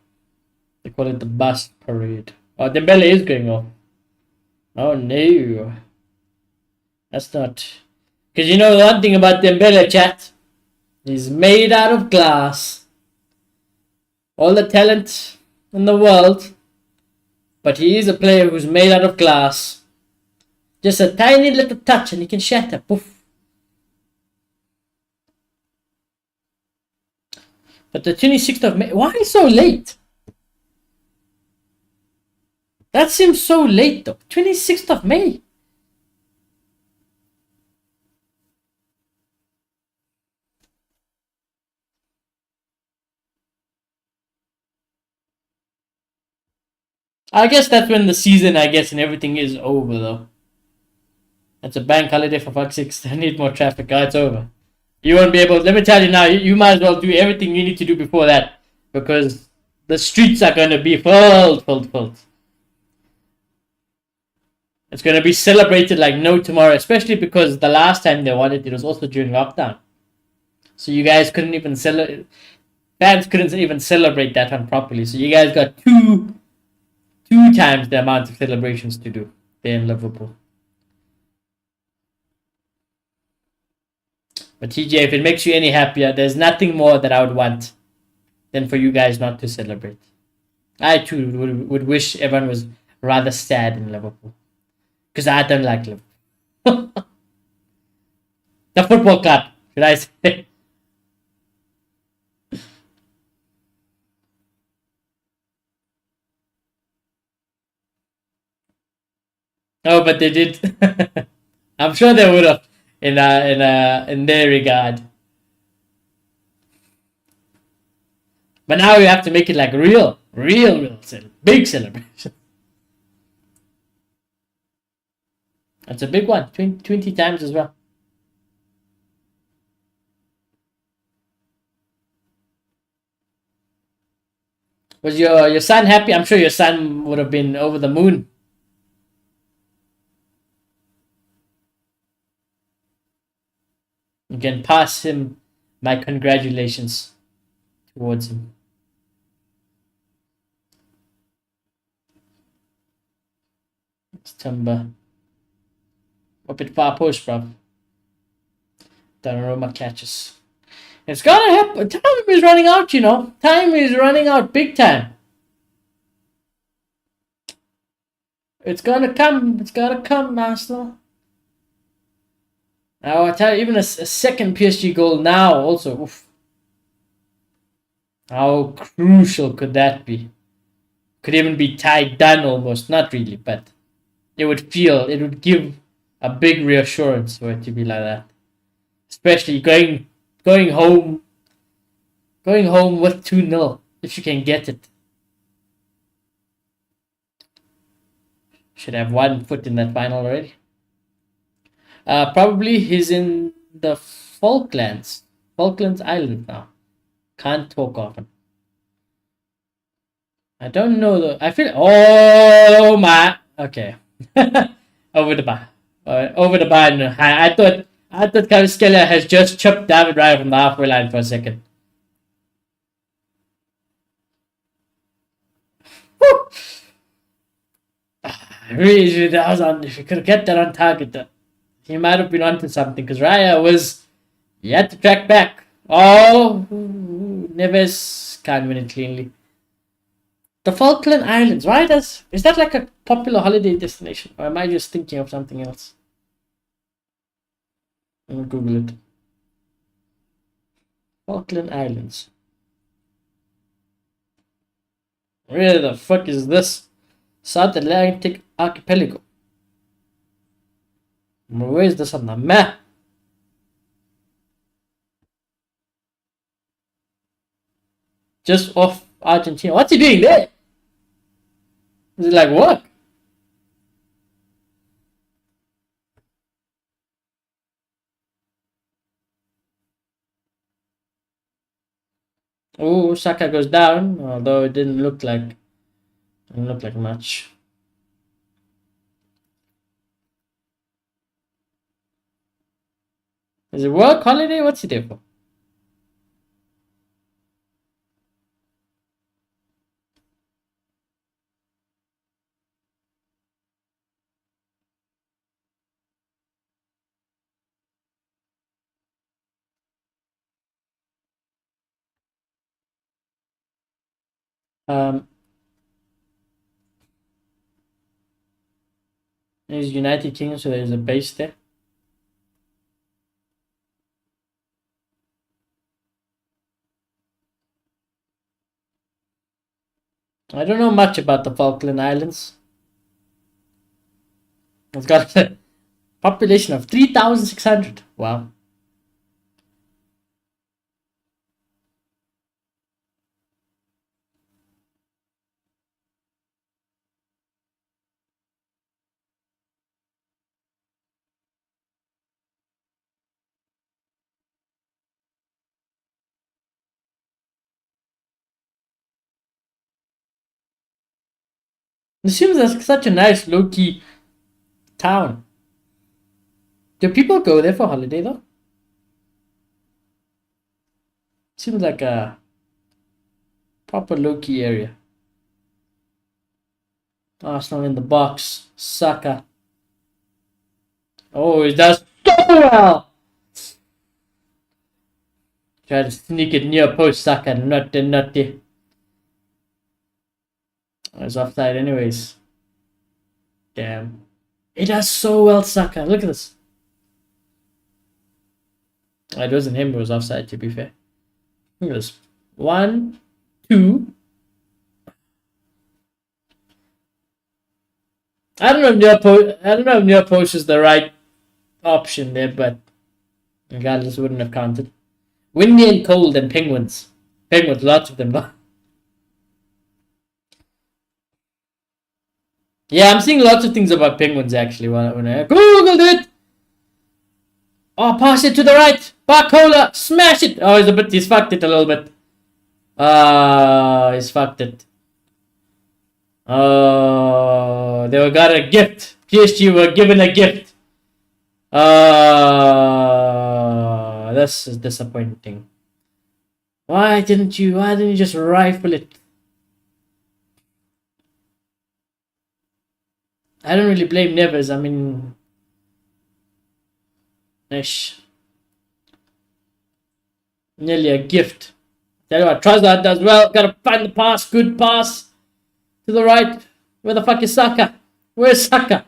They call it the bus parade. Oh, Dembele is going off. Oh no. That's not. Because you know one thing about Dembele, chat? He's made out of glass. All the talent in the world. But he is a player who's made out of glass. Just a tiny little touch and he can shatter. Poof. But the 26th of May. Why so late? That seems so late though. 26th of May. I guess that's when the season, and everything is over though. It's a bank holiday for fuck's sake. I need more traffic. Oh, it's over. You won't be able. Let me tell you now. You might as well do everything you need to do before that, because the streets are going to be filled. It's going to be celebrated like no tomorrow, especially because the last time they won it was also during lockdown. So you guys couldn't even celebrate. Fans couldn't even celebrate that one properly. So you guys got two times the amount of celebrations to do there in Liverpool. But TJ, if it makes you any happier, there's nothing more that I would want than for you guys not to celebrate. I too would wish everyone was rather sad in Liverpool. Because I don't like Liverpool. The football club, should I say. Oh, but they did. I'm sure they would have in their regard. But now you have to make it like real big celebration. That's a big one. 20 times as well. Was your son happy? I'm sure your son would have been over the moon. You can pass him my congratulations towards him. September. A bit far post, bro. Donnarumma catches. It's gotta happen. Time is running out, you know. Time is running out big time. It's gonna come. It's gotta come, Arsenal. Now I tell you, even a second PSG goal now also. Oof. How crucial could that be? Could even be tied done almost. Not really, but it would give a big reassurance for it to be like that. Especially going home with 2-0 if you can get it. Should have one foot in that final already. Probably he's in the Falklands Island now. Can't talk often. I don't know though. I feel. Oh my. Okay. Over the bar. Over the bar. No. I thought Kvaratskhelia has just chipped David Raya from the halfway line for a second. Woo! Really, that was on. If you could get that on target, he might have been onto something because Raya was. He had to track back. Oh, Neves can't win it cleanly. The Falkland Islands. Why is that like a popular holiday destination, or am I just thinking of something else? I'm gonna Google it. Falkland Islands. Where the fuck is this? South Atlantic Archipelago. Where is this on the map? Just off Argentina. What's he doing there? Is it like what? Oh, Saka goes down, although it didn't look like much. Is it work holiday? What's he there for? It's United Kingdom, so there's a base there. I don't know much about the Falkland Islands. It's got a population of 3,600. Wow. It seems like such a nice low-key town. Do people go there for holiday though? Seems like a proper low-key area. Arsenal in the box. Saka. Oh, he does so well. Try to sneak it near post. Saka. Nutty. Oh, it's offside anyways. Damn. He does so well, Saka. Look at this. It wasn't him who was offside, to be fair. Look at this. 1, 2. I don't know if near post is the right option there, but regardless, wouldn't have counted. Windy and cold and penguins. Penguins, lots of them. Yeah, I'm seeing lots of things about penguins actually when I googled it. Oh, pass it to the right. Barcola, smash it. Oh, he's fucked it a little bit. He's fucked it. Oh, they got a gift. PSG were given a gift. This is disappointing. Why didn't you just rifle it? I don't really blame Neves. I mean, ish. Nearly a gift. Tell you what, Trossard does well. Gotta find the pass. Good pass. To the right. Where the fuck is Saka? Where's Saka?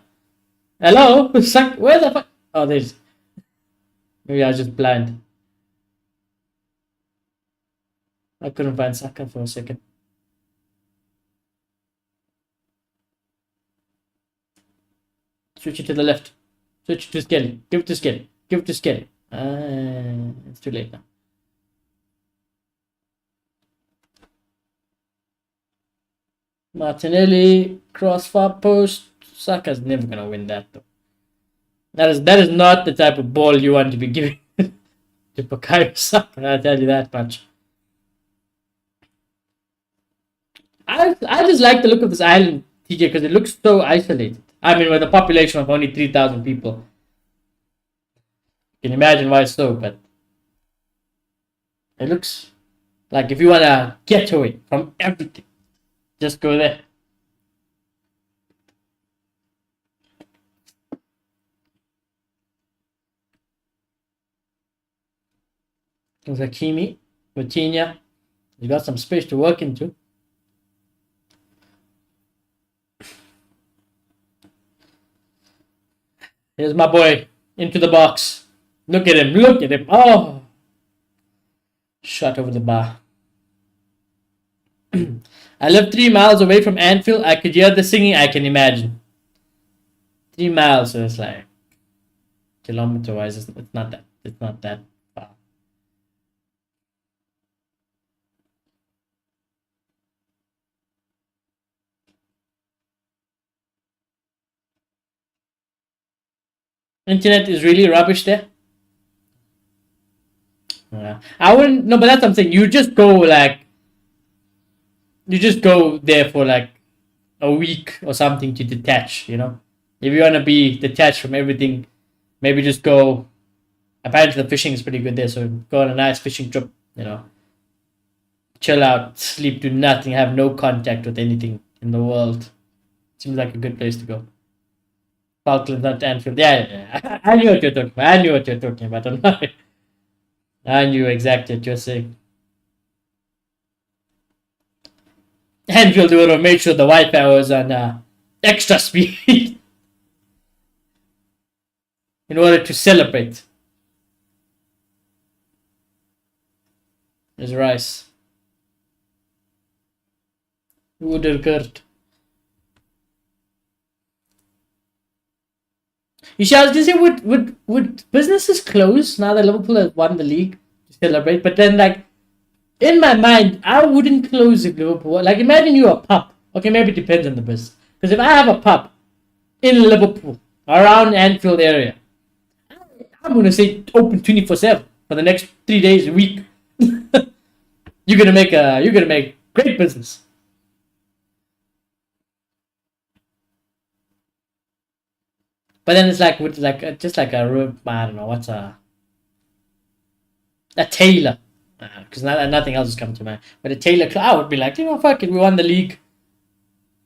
Hello? Saka? Where the fuck? Oh, there's... Maybe I was just blind. I couldn't find Saka for a second. Switch it to the left. Switch it to Skelly. Give it to Skelly. Give it to Skelly. It's too late now. Martinelli, cross far post. Saka's never gonna win that though. That is not the type of ball you want to be giving to Bukayo Saka. I'll tell you that much. I just like the look of this island, TJ, because it looks so isolated. I mean, with a population of only 3,000 people. You can imagine why so, but it looks like if you want to get away from everything, just go there. There's Hakimi, Coutinho. You got some space to work into. Here's my boy into the box. Look at him. Look at him. Oh. Shot over the bar. I live 3 miles away from Anfield. I could hear the singing. I can imagine. 3 miles. So it's like kilometer wise. It's not that. It's not that far. Internet is really rubbish there. Yeah. I wouldn't. No, but that's what I'm saying. You just go there for like a week or something to detach. You know, if you want to be detached from everything, maybe just go. Apparently, the fishing is pretty good there, so go on a nice fishing trip. You know, chill out, sleep, do nothing, have no contact with anything in the world. Seems like a good place to go. Falklands, not Anfield. Yeah. I knew what you're talking about. I knew what you're talking about. I knew exactly what you're saying. Anfield would have made sure the Wi-Fi was on extra speed in order to celebrate. There's Rice. Woodard. You see, I was gonna say, would businesses close now that Liverpool has won the league to celebrate? But then, like, in my mind, I wouldn't close if Liverpool. Like, imagine you're a pub. Okay, maybe it depends on the business. Because if I have a pub in Liverpool, around Anfield area, I'm gonna say open 24/7 for the next 3 days a week. You're gonna make great business. But then it's like with just like a I don't know what's a tailor, because nothing else is coming to mind. But a tailor, I would be like, you know, fuck it, we won the league.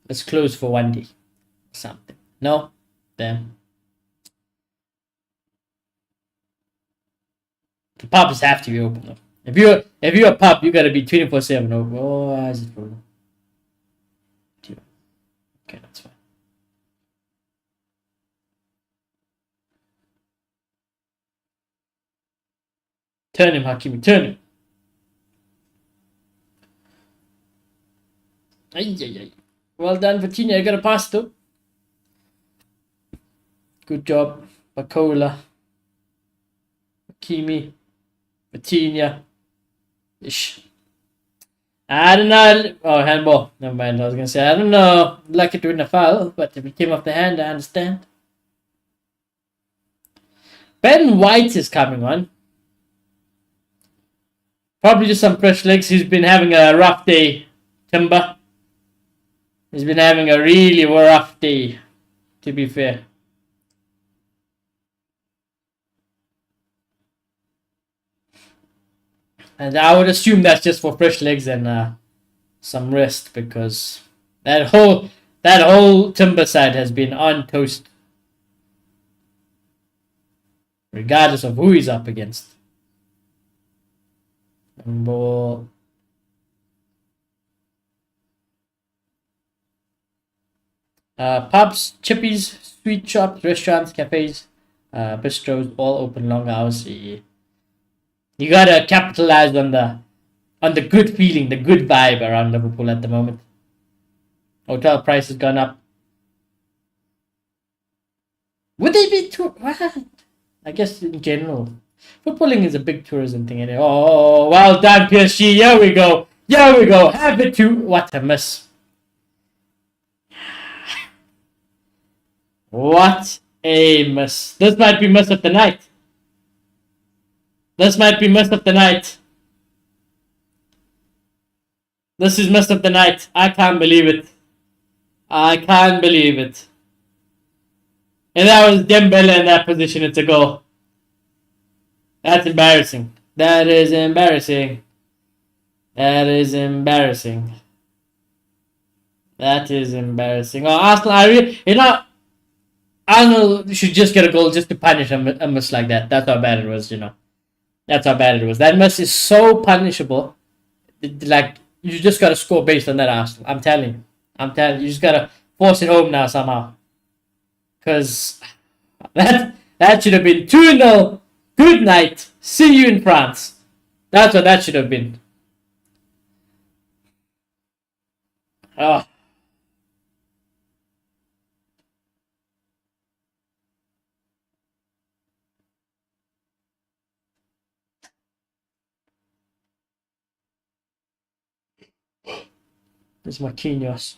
Let's close for one day, something. No, damn. The pubs have to be open though. If you're a pub, you gotta be 24/7 open. Oh, why is it problem? Okay, that's fine. Turn him, Hakimi. Turn him. Ay. Well done, Vitinha. You got a pass though. Good job, Bacola. Hakimi. Vitinha. Ish. I don't know. Oh, handball. Never mind. I was gonna say I don't know. Lucky to win a foul, but if it came off the hand, I understand. Ben White is coming on. Probably just some fresh legs. He's been having a rough day, Timber. He's been having a really rough day, to be fair. And I would assume that's just for fresh legs and some rest, because that whole Timber side has been on toast, regardless of who he's up against. Ball. Pubs, chippies, sweet shops, restaurants, cafes, bistros, all open long hours. You gotta capitalize on the good feeling, the good vibe around Liverpool at the moment. Hotel price has gone up. Would they be too? What? I guess in general, footballing is a big tourism thing. Anyway. Oh, well done, PSG. Here we go. Here we go. Have it too. What a miss. What a miss. This might be miss of the night. This might be miss of the night. This is miss of the night. I can't believe it. I can't believe it. And that was Dembele in that position. It's a goal. That's embarrassing. That is embarrassing. That is embarrassing. That is embarrassing. Oh, Arsenal, Arsenal should just get a goal just to punish a miss like that. That's how bad it was, That's how bad it was. That miss is so punishable. Like, you just gotta score based on that, Arsenal. I'm telling you. You just gotta force it home now somehow. Because that should have been 2-0. Good night. See you in France. That's what that should have been. Oh. This is Marquinhos.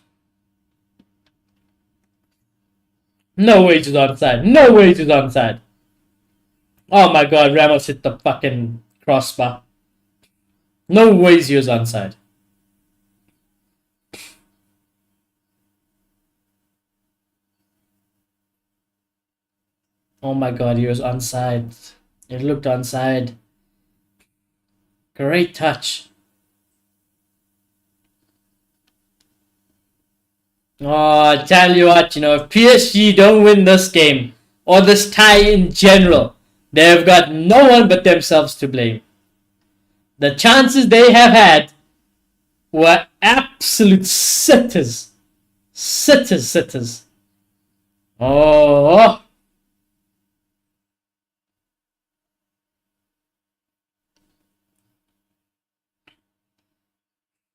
No way he's onside. No way he's onside. Oh my god, Ramos hit the fucking crossbar. No way he was onside. Oh my god, he was onside. It looked onside. Great touch. Oh, I tell you what, if PSG don't win this game, or this tie in general, they've got no one but themselves to blame. The chances they have had were absolute sitters. Sitters. Oh.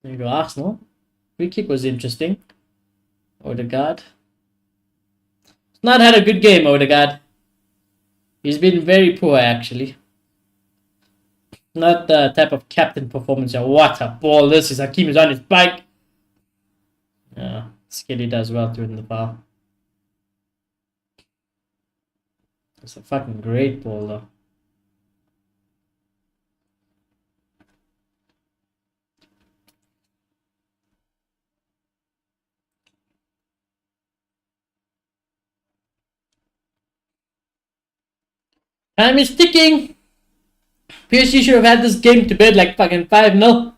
There you go, Arsenal. Free kick was interesting. Odegaard. Not had a good game, Odegaard. He's been very poor, actually. Not the type of captain performance. What a ball this is. Hakim is on his bike. Yeah, Skilly does well to win the foul. It's a fucking great ball, though. Time is ticking. PSG should have had this game to bed like fucking 5-0.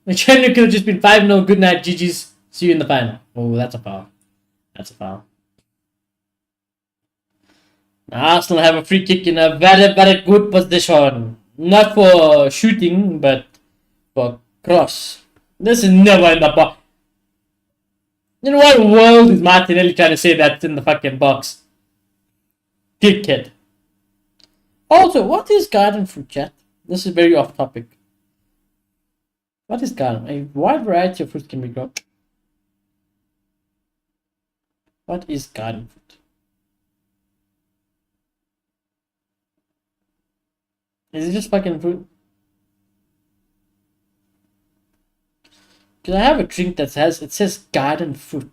The generally could have just been 5-0. Good night, GG's. See you in the final. Oh, that's a foul. That's a foul. Now Arsenal have a free kick in a very, very good position. Not for shooting, but for cross. This is never in the box. In what world is Martinelli trying to say that's in the fucking box? Dickhead. Also, what is garden fruit, chat? This is very off topic. What is garden? A wide variety of fruits can be grown. What is garden fruit? Is it just fucking fruit? Because I have a drink that says garden fruit.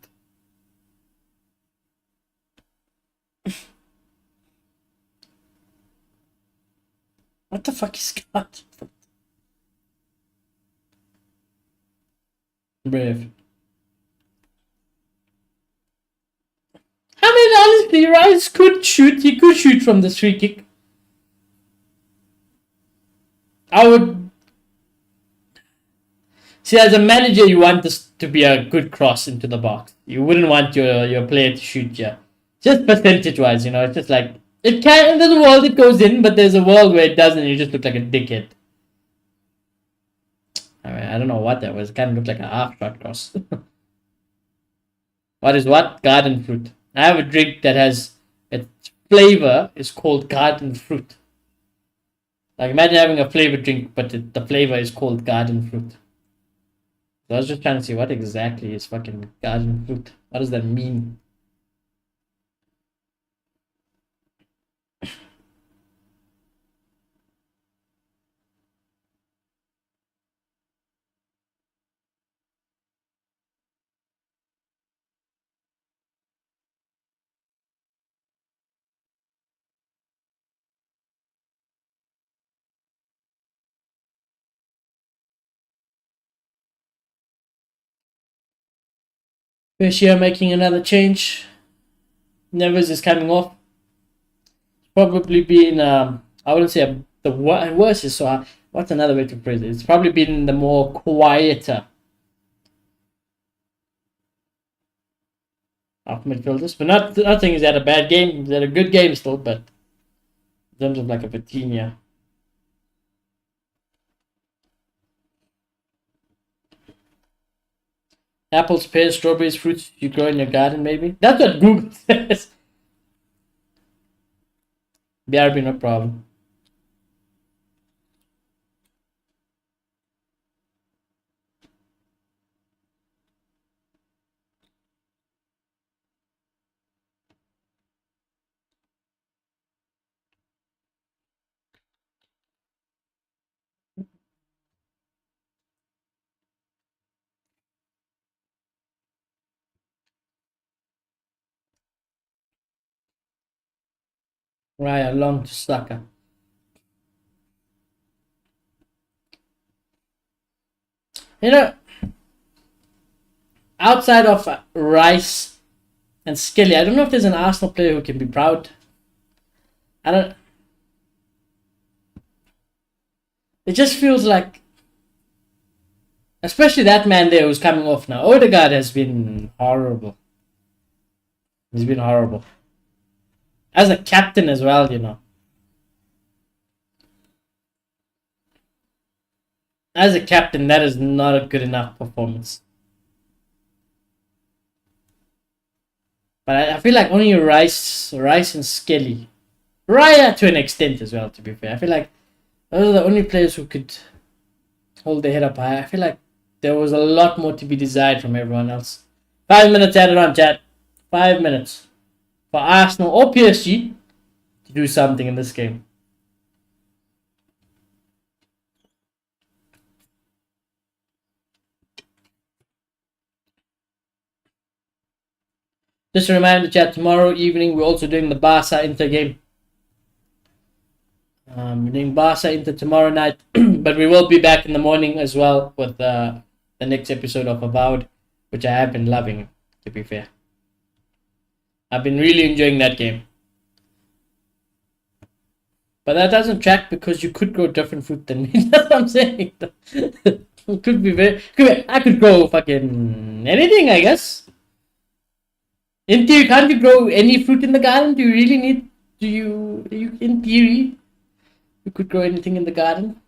What the fuck is garden fruit? Brave. I mean, honestly, Rice could shoot. He could shoot from the free kick. I would see, as a manager, you want this to be a good cross into the box. You wouldn't want your player to shoot you. Just percentage-wise, it's just like, it can, in this world it goes in, but there's a world where it doesn't, you just look like a dickhead. I don't know what that was. It kind of looked like a half shot cross. What is what? Garden fruit. I have a drink that has its flavor is called garden fruit. Like imagine having a flavored drink, but the flavor is called garden fruit. So I was just trying to see what exactly is fucking garden fruit. What does that mean? PSG are making another change. Nevers is coming off. Probably been I wouldn't say the worst is so. What's another way to phrase it? It's probably been the more quieter of midfielders, but nothing is at a bad game. He's had a good game still, but in terms of like a Vitinha. Apples, pears, strawberries, fruits you grow in your garden, maybe. That's what Google says. BRB, no problem. Raya long to Saka. You know, outside of Rice and Skelly, I don't know if there's an Arsenal player who can be proud. I don't. It just feels like, especially that man there who's coming off now. Odegaard has been horrible. He's been horrible as a captain as well. You know, as a captain, that is not a good enough performance. But I feel like only Rice and Skelly, Raya to an extent as well. To be fair, I feel like those are the only players who could hold their head up high. I feel like there was a lot more to be desired from everyone else. 5 minutes added on, chat. 5 minutes for Arsenal or PSG to do something in this game. Just a reminder, chat, tomorrow evening we're also doing the Barca Inter game. We're doing Barca Inter tomorrow night, but we will be back in the morning as well with the next episode of Avowed, which I have been loving, to be fair. I've been really enjoying that game. But that doesn't track because you could grow different fruit than me. That's what I'm saying. It could be I could grow fucking anything, I guess. In theory, can't you grow any fruit in the garden? Do you really need? You in theory, you could grow anything in the garden.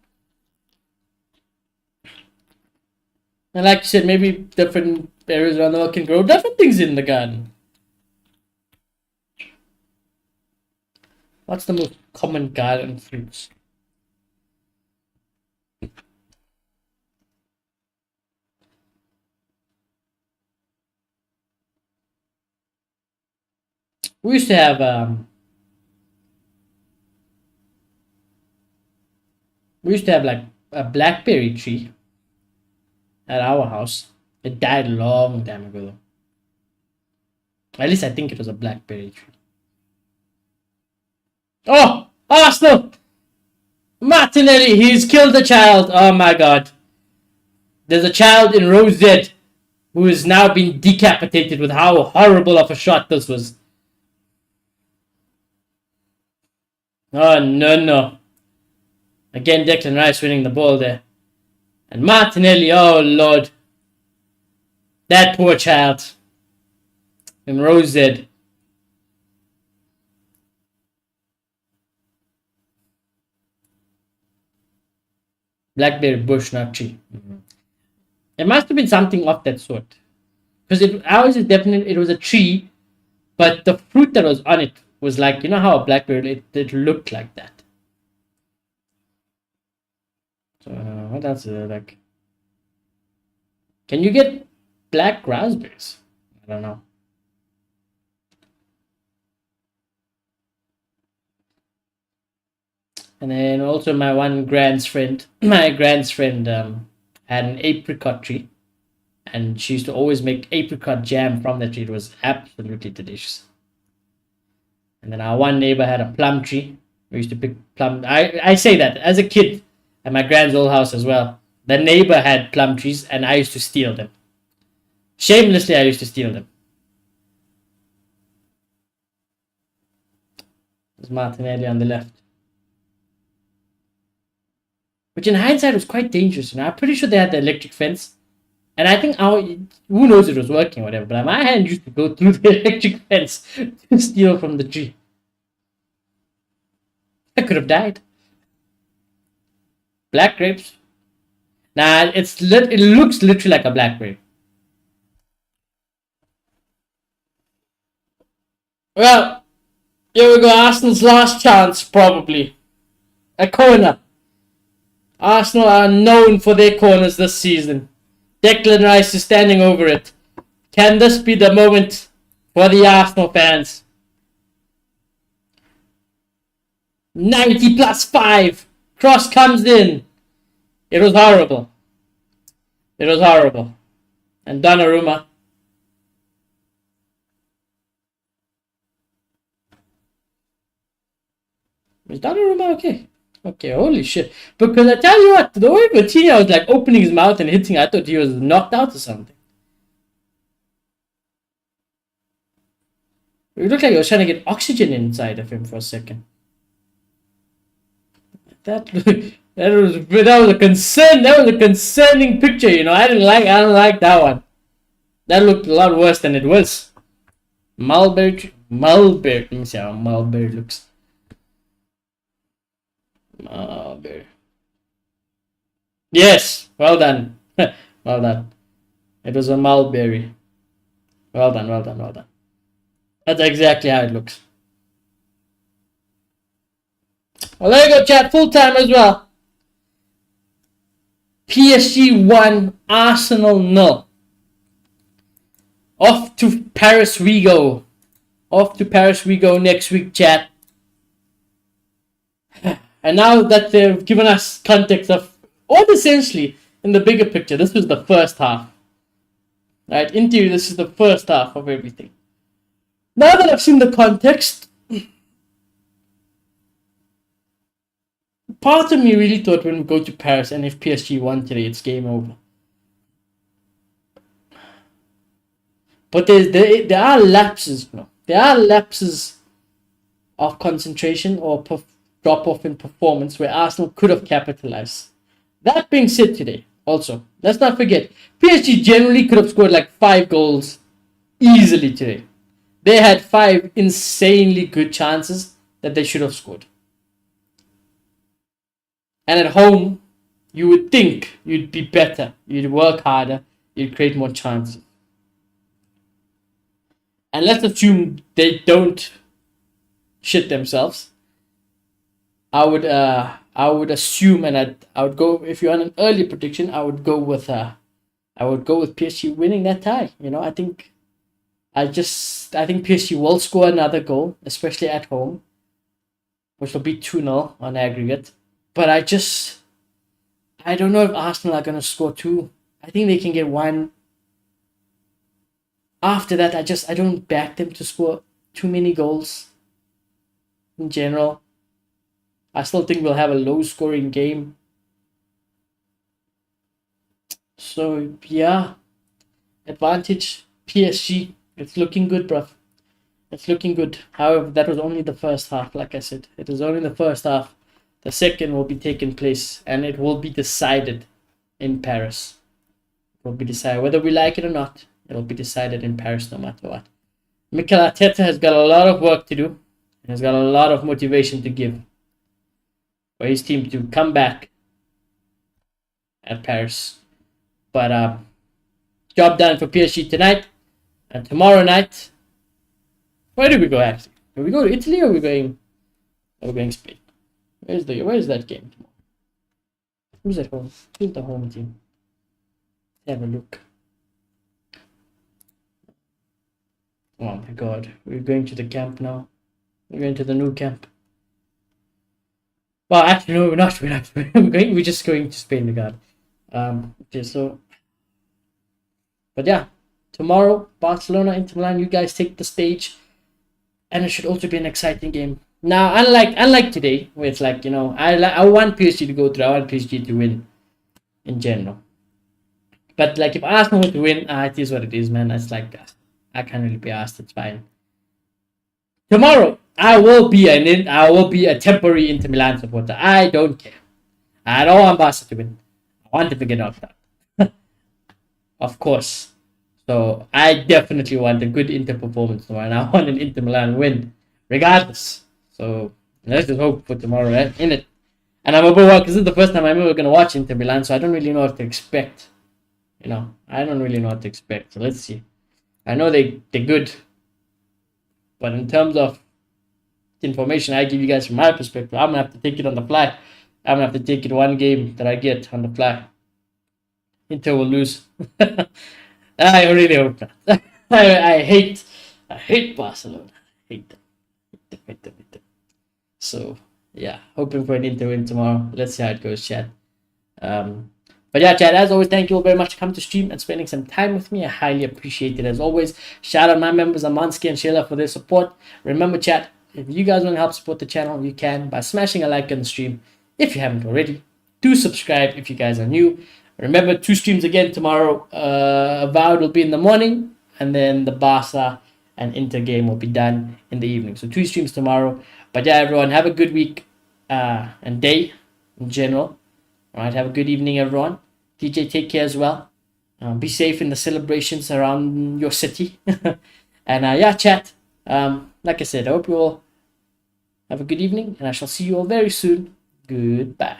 And like you said, maybe different areas around the world can grow different things in the garden. What's the most common garden fruits? We used to have like a blackberry tree at our house. It died a long time ago though. At least I think it was a blackberry tree. Oh! Arsenal! Martinelli, he's killed a child. Oh my god. There's a child in row Z who is now being decapitated with how horrible of a shot this was. Oh no. Again, Declan Rice winning the ball there. And Martinelli, oh lord. That poor child. In row Z. Blackberry bush, not tree. It must have been something of that sort. Because ours is definitely, it was a tree, but the fruit that was on it was like, you know how a blackberry, it looked like that. So, what else is there? Like, can you get black raspberries? I don't know. And then also my grand's friend had an apricot tree, and she used to always make apricot jam from that tree. It was absolutely delicious. And then our one neighbor had a plum tree. We used to pick plum. I say that as a kid at my grand's old house as well. The neighbor had plum trees, and I used to steal them. Shamelessly, I used to steal them. There's Martinelli on the left. Which in hindsight was quite dangerous. I'm pretty sure they had the electric fence. And I think who knows if it was working or whatever, but my hand used to go through the electric fence to steal from the tree. I could have died. Black grapes. Nah, it looks literally like a black grape. Well, here we go. Arsenal's last chance, probably. A corner. Arsenal are known for their corners this season. Declan Rice is standing over it. Can this be the moment for the Arsenal fans? 90 plus 5. Cross comes in. It was horrible. It was horrible. And Donnarumma. Is Donnarumma okay? Okay, holy shit. Because I tell you what, the way Coutinho was like opening his mouth and hitting, I thought he was knocked out or something. It looked like he was trying to get oxygen inside of him for a second. That was a concern. That was a concerning picture, you know. I don't like that one. That looked a lot worse than it was. Mulberry. Let me see how Mulberry looks. Mulberry. Yes, well done. Well done. It was a mulberry. Well done. That's exactly how it looks. Well, there you go, chat. Full time as well. PSG 1, Arsenal 0. Off to Paris we go. Next week, chat. And now that they've given us context of what essentially, in the bigger picture, this was the first half. Right? In theory, this is the first half of everything. Now that I've seen the context, part of me really thought when we go to Paris and if PSG won today, it's game over. But there are lapses, you know. There are lapses of concentration or drop off in performance where Arsenal could have capitalized. That being said today, also, let's not forget, PSG generally could have scored like 5 goals easily today. They had 5 insanely good chances that they should have scored. And at home, you would think you'd be better. You'd work harder. You'd create more chances. And let's assume they don't shit themselves. I would assume, and I would go, if you're on an early prediction, I would go with PSG winning that tie. You know, I think PSG will score another goal, especially at home, which will be 2-0 on aggregate. But I don't know if Arsenal are gonna score 2. I think they can get 1. After that, I don't back them to score too many goals. In general, I still think we'll have a low-scoring game. So yeah, advantage PSG. It's looking good, bruv. It's looking good. However, that was only the first half. Like I said, it is only the first half. The second will be taking place, and it will be decided in Paris. It will be decided whether we like it or not. It will be decided in Paris no matter what. Mikel Arteta has got a lot of work to do. He has got a lot of motivation to give for his team to come back at Paris. But job done for PSG tonight. And tomorrow night, where do we go actually? Do we go to Italy or are we going? Are we going Spain? Where's that game tomorrow? Who's at home? Who's the home team? Have a look. Oh my god, we're going to the camp now. We're going to the new camp. Well, actually, no, we're not. We're just going to Spain, the god. Okay, so. But yeah, tomorrow, Barcelona, Inter Milan, you guys take the stage. And it should also be an exciting game. Now, unlike today, where it's like, I want PSG to go through. I want PSG to win in general. But like, if Arsenal were to win, it is what it is, man. It's like, I can't really be asked. It's fine. Tomorrow, I will be a temporary Inter Milan supporter. I don't care. I don't want Barca to win. I want them to get knocked out. Of course. So I definitely want a good Inter performance tomorrow, and I want an Inter Milan win, regardless. So let's just hope for tomorrow, right? In it. And I'm a bit worried because this is the first time I'm ever gonna watch Inter Milan, so I don't really know what to expect. I don't really know what to expect. So let's see. I know they're good, but in terms of information I give you guys from my perspective, I'm gonna have to take it on the fly. I'm gonna have to take it one game that I get on the fly. Inter will lose. I really hope not. I hate Barcelona. Hate them. So yeah, hoping for an Inter win tomorrow. Let's see how it goes, chat. But yeah, chat, as always, thank you all very much for coming to stream and spending some time with me. I highly appreciate it as always. Shout out my members Amanski and Sheila for their support. Remember, chat, if you guys want to help support the channel, you can by smashing a like on the stream. If you haven't already, do subscribe if you guys are new. Remember, 2 streams again tomorrow. Avowed will be in the morning, and then the Barca and Inter game will be done in the evening. So 2 streams tomorrow. But yeah, everyone, have a good week and day in general. All right, have a good evening, everyone. DJ, take care as well. Be safe in the celebrations around your city. And yeah, chat. Like I said, I hope you all have a good evening, and I shall see you all very soon. Goodbye.